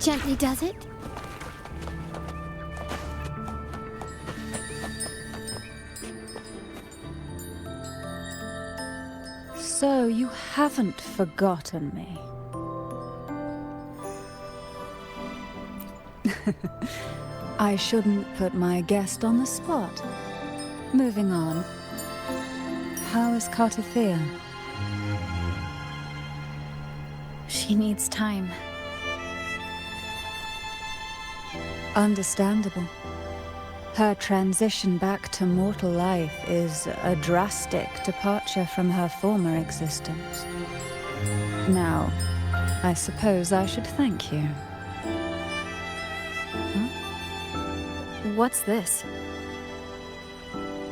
Gently does it? So you haven't forgotten me. I shouldn't put my guest on the spot. Moving on. How is Cartothea? She needs time. Understandable. Her transition back to mortal life is a drastic departure from her former existence. Now, I suppose I should thank you. What's this?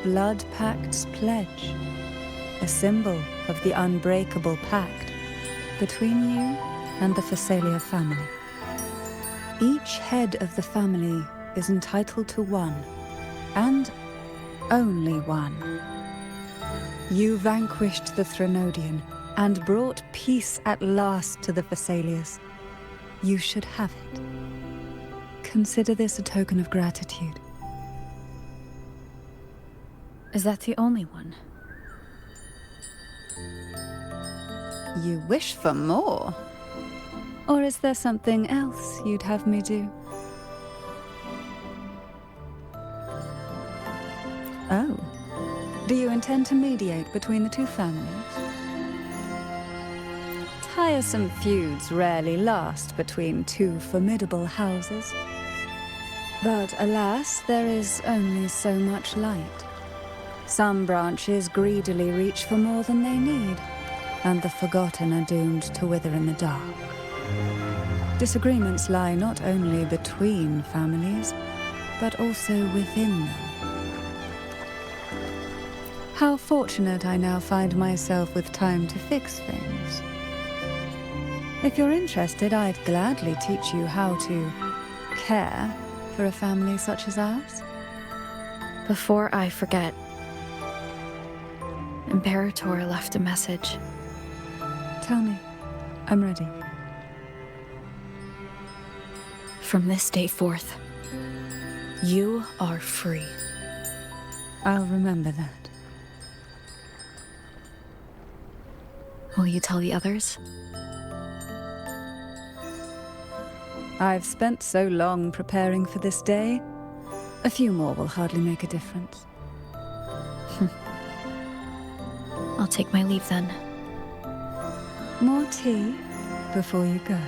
Blood Pact's pledge. A symbol of the unbreakable pact between you and the Phasalia family. Each head of the family is entitled to one, and only one. You vanquished the Threnodian and brought peace at last to the Phasalias. You should have it. Consider this a token of gratitude. Is that the only one? You wish for more? Or is there something else you'd have me do? Oh. Do you intend to mediate between the two families? Tiresome feuds rarely last between two formidable houses. But alas, there is only so much light. Some branches greedily reach for more than they need, and the forgotten are doomed to wither in the dark. Disagreements lie not only between families, but also within them. How fortunate I now find myself with time to fix things. If you're interested, I'd gladly teach you how to care for a family such as ours. Before I forget, Imperator left a message. Tell me. I'm ready. From this day forth, you are free. I'll remember that. Will you tell the others? I've spent so long preparing for this day. A few more will hardly make a difference. I'll take my leave then. More tea before you go.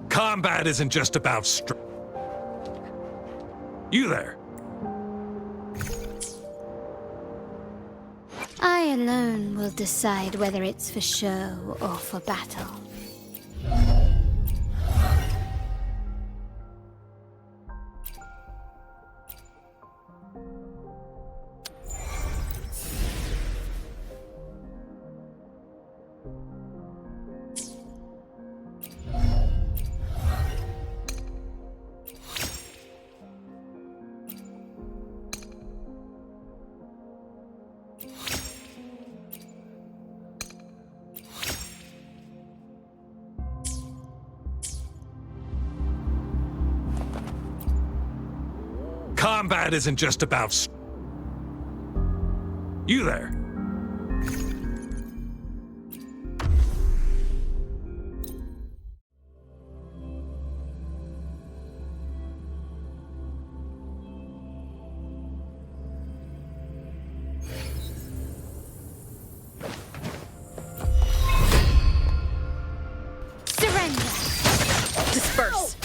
Combat isn't just about You there? I alone will decide whether it's for show or for battle. Combat isn't just about You there? Surrender! Disperse!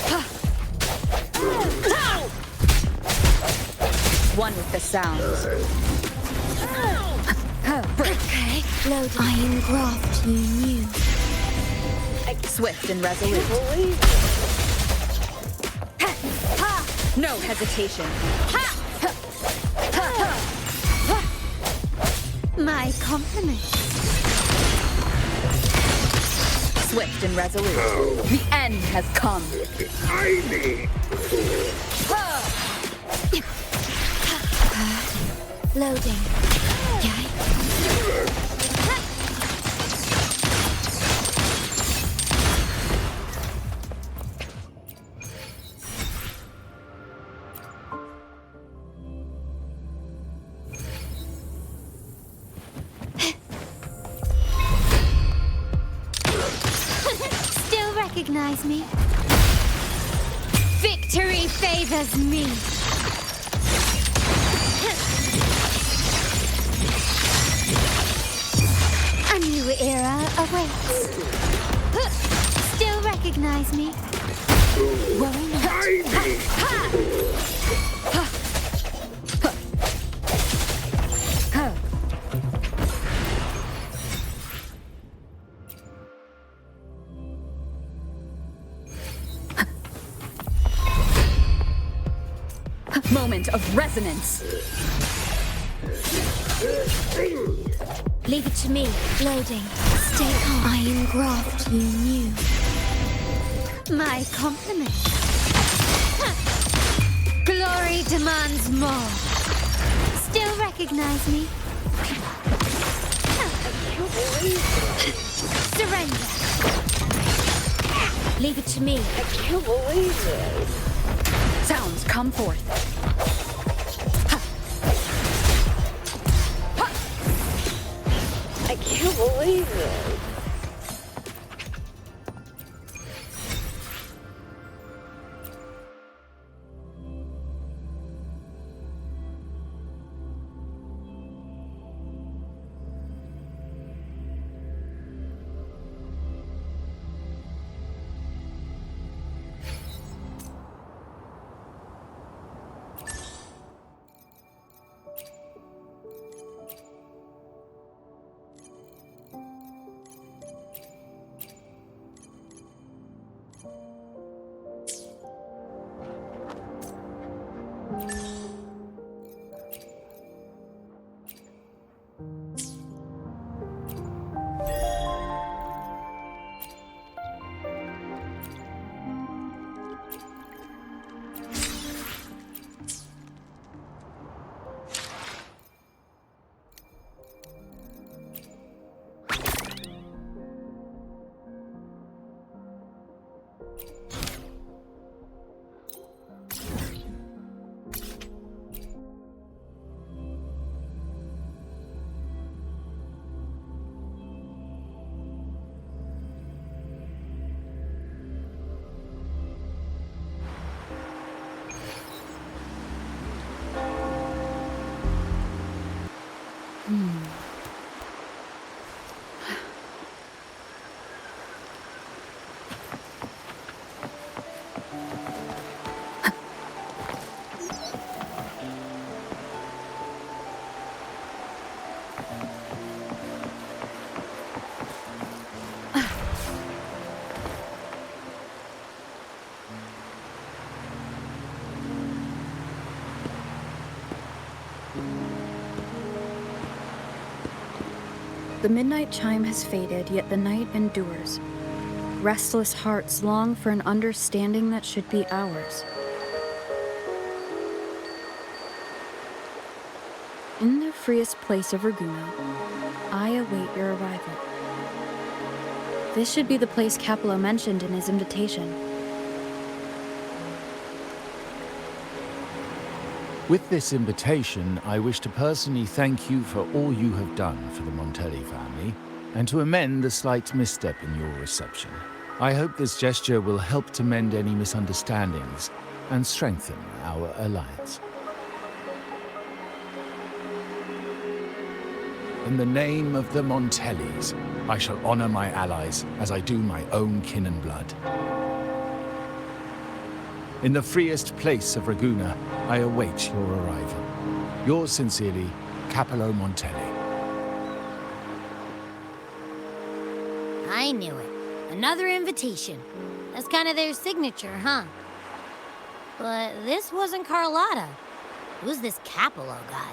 One with the sound. Okay, load. I engraft you new. Swift and resolute. No hesitation. My compliments. Swift and resolute. The end has come. Loading. Still recognize me? Victory favors me. A new era awaits. Still recognize me? Worry not. Moment of resonance. Leave it to me. Loading. Stay calm. I engraft you new. My compliments. Glory demands more. Still recognize me? Surrender. Leave it to me. I can't believe it. Sounds come forth. I can't believe it. The midnight chime has faded, yet the night endures. Restless hearts long for an understanding that should be ours. In the freest place of Raguna, I await your arrival. This should be the place Capello mentioned in his invitation. With this invitation, I wish to personally thank you for all you have done for the Montelli family, and to amend the slight misstep in your reception. I hope this gesture will help to mend any misunderstandings and strengthen our alliance. In the name of the Montellis, I shall honor my allies as I do my own kin and blood. In the freest place of Raguna, I await your arrival. Yours sincerely, Capello Montelli. I knew it. Another invitation. That's kind of their signature, huh? But this wasn't Carlotta. Who's this Capello guy?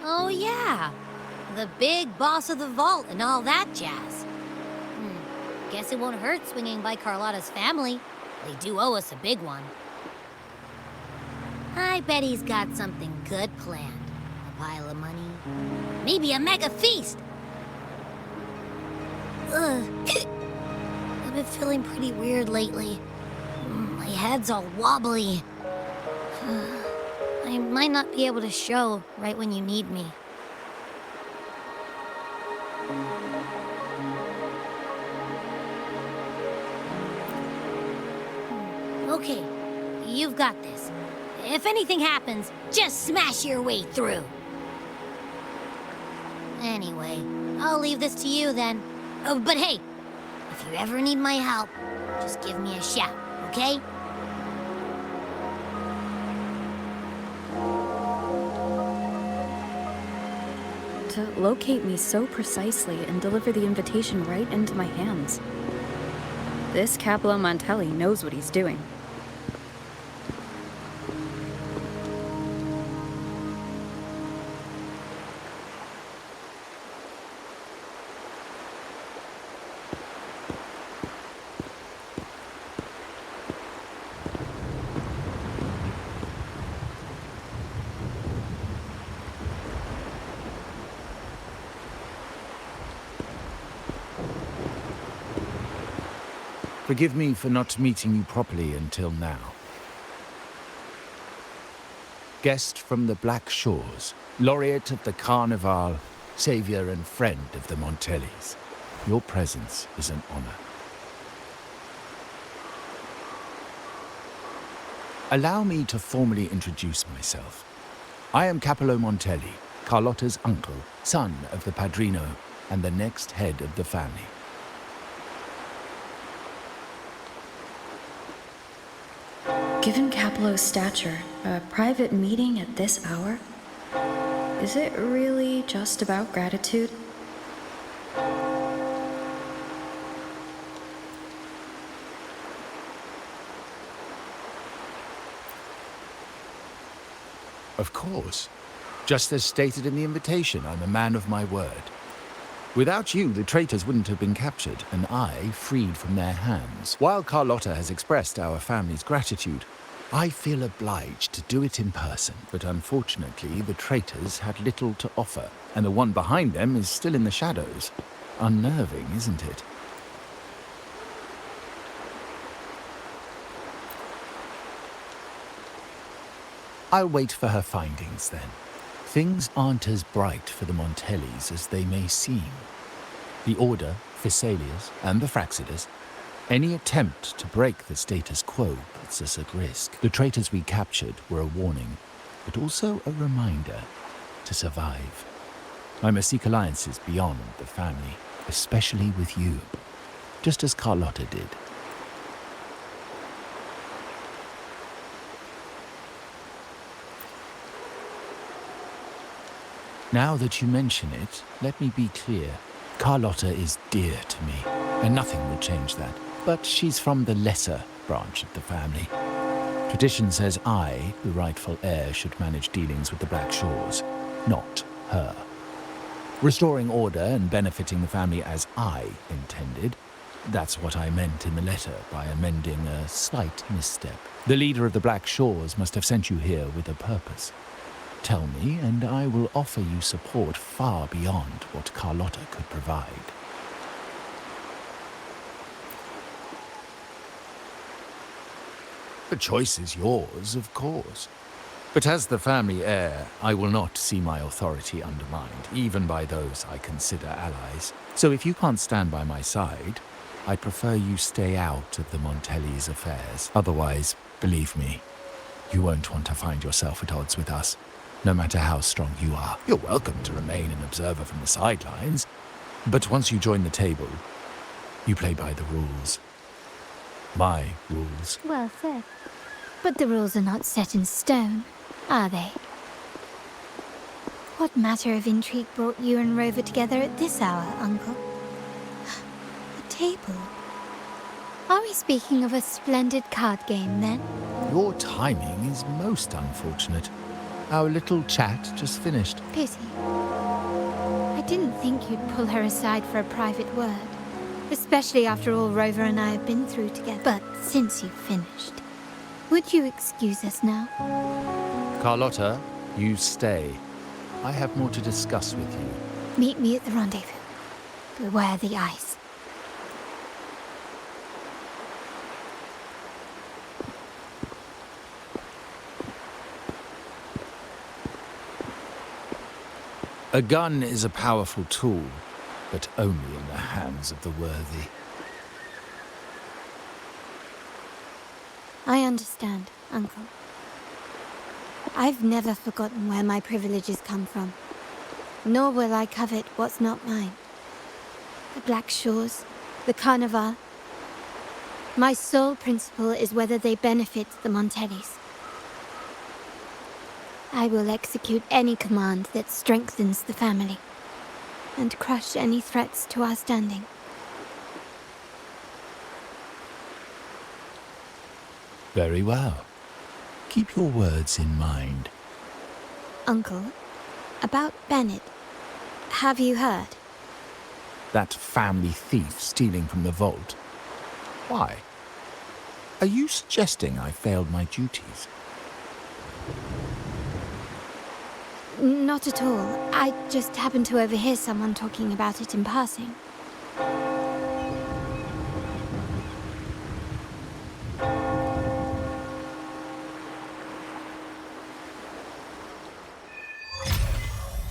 Oh yeah, the big boss of the vault and all that jazz. Guess it won't hurt swinging by Carlotta's family. They do owe us a big one. I bet he's got something good planned. A pile of money. Maybe a mega feast! Ugh. I've been feeling pretty weird lately. My head's all wobbly. I might not be able to show right when you need me. Okay, you've got this. If anything happens, just smash your way through. Anyway, I'll leave this to you then. Oh, but hey, if you ever need my help, just give me a shout, okay? To locate me so precisely and deliver the invitation right into my hands. This Capello Montelli knows what he's doing. Forgive me for not meeting you properly until now. Guest from the Black Shores, laureate of the Carnival, savior and friend of the Montellis. Your presence is an honor. Allow me to formally introduce myself. I am Capello Montelli, Carlotta's uncle, son of the Padrino, and the next head of the family. Given Capello's stature, a private meeting at this hour? Is it really just about gratitude? Of course. Just as stated in the invitation, I'm a man of my word. Without you, the traitors wouldn't have been captured, and I freed from their hands. While Carlotta has expressed our family's gratitude, I feel obliged to do it in person. But unfortunately, the traitors had little to offer, and the one behind them is still in the shadows. Unnerving, isn't it? I'll wait for her findings, then. Things aren't as bright for the Montellis as they may seem. The Order, Physaelius, and the Fraxidas, any attempt to break the status quo puts us at risk. The traitors we captured were a warning, but also a reminder to survive. I must seek alliances beyond the family, especially with you, just as Carlotta did. Now that you mention it, let me be clear. Carlotta is dear to me, and nothing will change that. But she's from the lesser branch of the family. Tradition says I, the rightful heir, should manage dealings with the Black Shores, not her. Restoring order and benefiting the family as I intended, that's what I meant in the letter by amending a slight misstep. The leader of the Black Shores must have sent you here with a purpose. Tell me, and I will offer you support far beyond what Carlotta could provide. The choice is yours, of course. But as the family heir, I will not see my authority undermined, even by those I consider allies. So if you can't stand by my side, I'd prefer you stay out of the Montellis' affairs. Otherwise, believe me, you won't want to find yourself at odds with us, no matter how strong you are. You're welcome to remain an observer from the sidelines, but once you join the table, you play by the rules. My rules. Well said. But the rules are not set in stone, are they? What matter of intrigue brought you and Rover together at this hour, Uncle? A table? Are we speaking of a splendid card game, then? Your timing is most unfortunate. Our little chat just finished. Pity. I didn't think you'd pull her aside for a private word, especially after all Rover and I have been through together. But since you've finished, would you excuse us now? Carlotta, you stay. I have more to discuss with you. Meet me at the rendezvous. Beware the ice. A gun is a powerful tool, but only in the hands of the worthy. I understand, Uncle. I've never forgotten where my privileges come from, nor will I covet what's not mine. The Black Shores, the Carnival. My sole principle is whether they benefit the Montellis. I will execute any command that strengthens the family, and crush any threats to our standing. Very well. Keep your words in mind. Uncle, about Bennett, have you heard? That family thief stealing from the vault. Why? Are you suggesting I failed my duties? Not at all. I just happened to overhear someone talking about it in passing.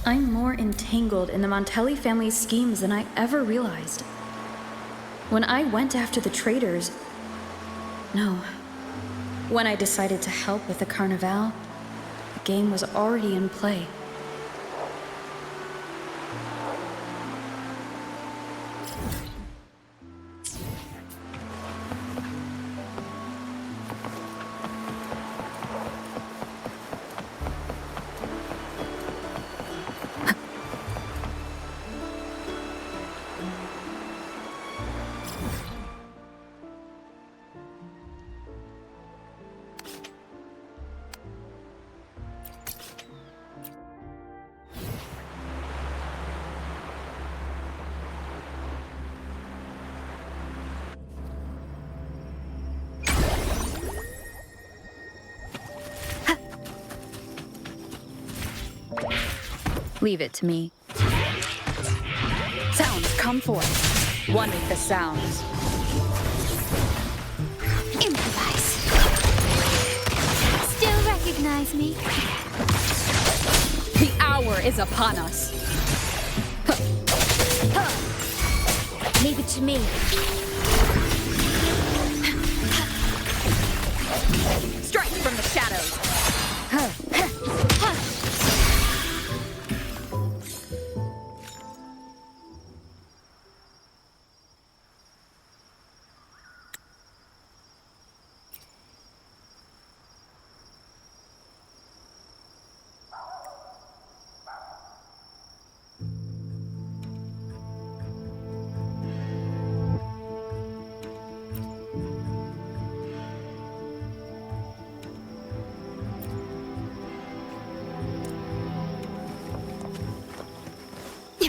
I'm more entangled in the Montelli family's schemes than I ever realized. When I went after the traitors... No. When I decided to help with the Carnival, the game was already in play. Leave it to me. Sounds, come forth. One with the sounds. Improvise. Still recognize me? The hour is upon us. Leave it to me. Strike from the shadows.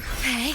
Hey.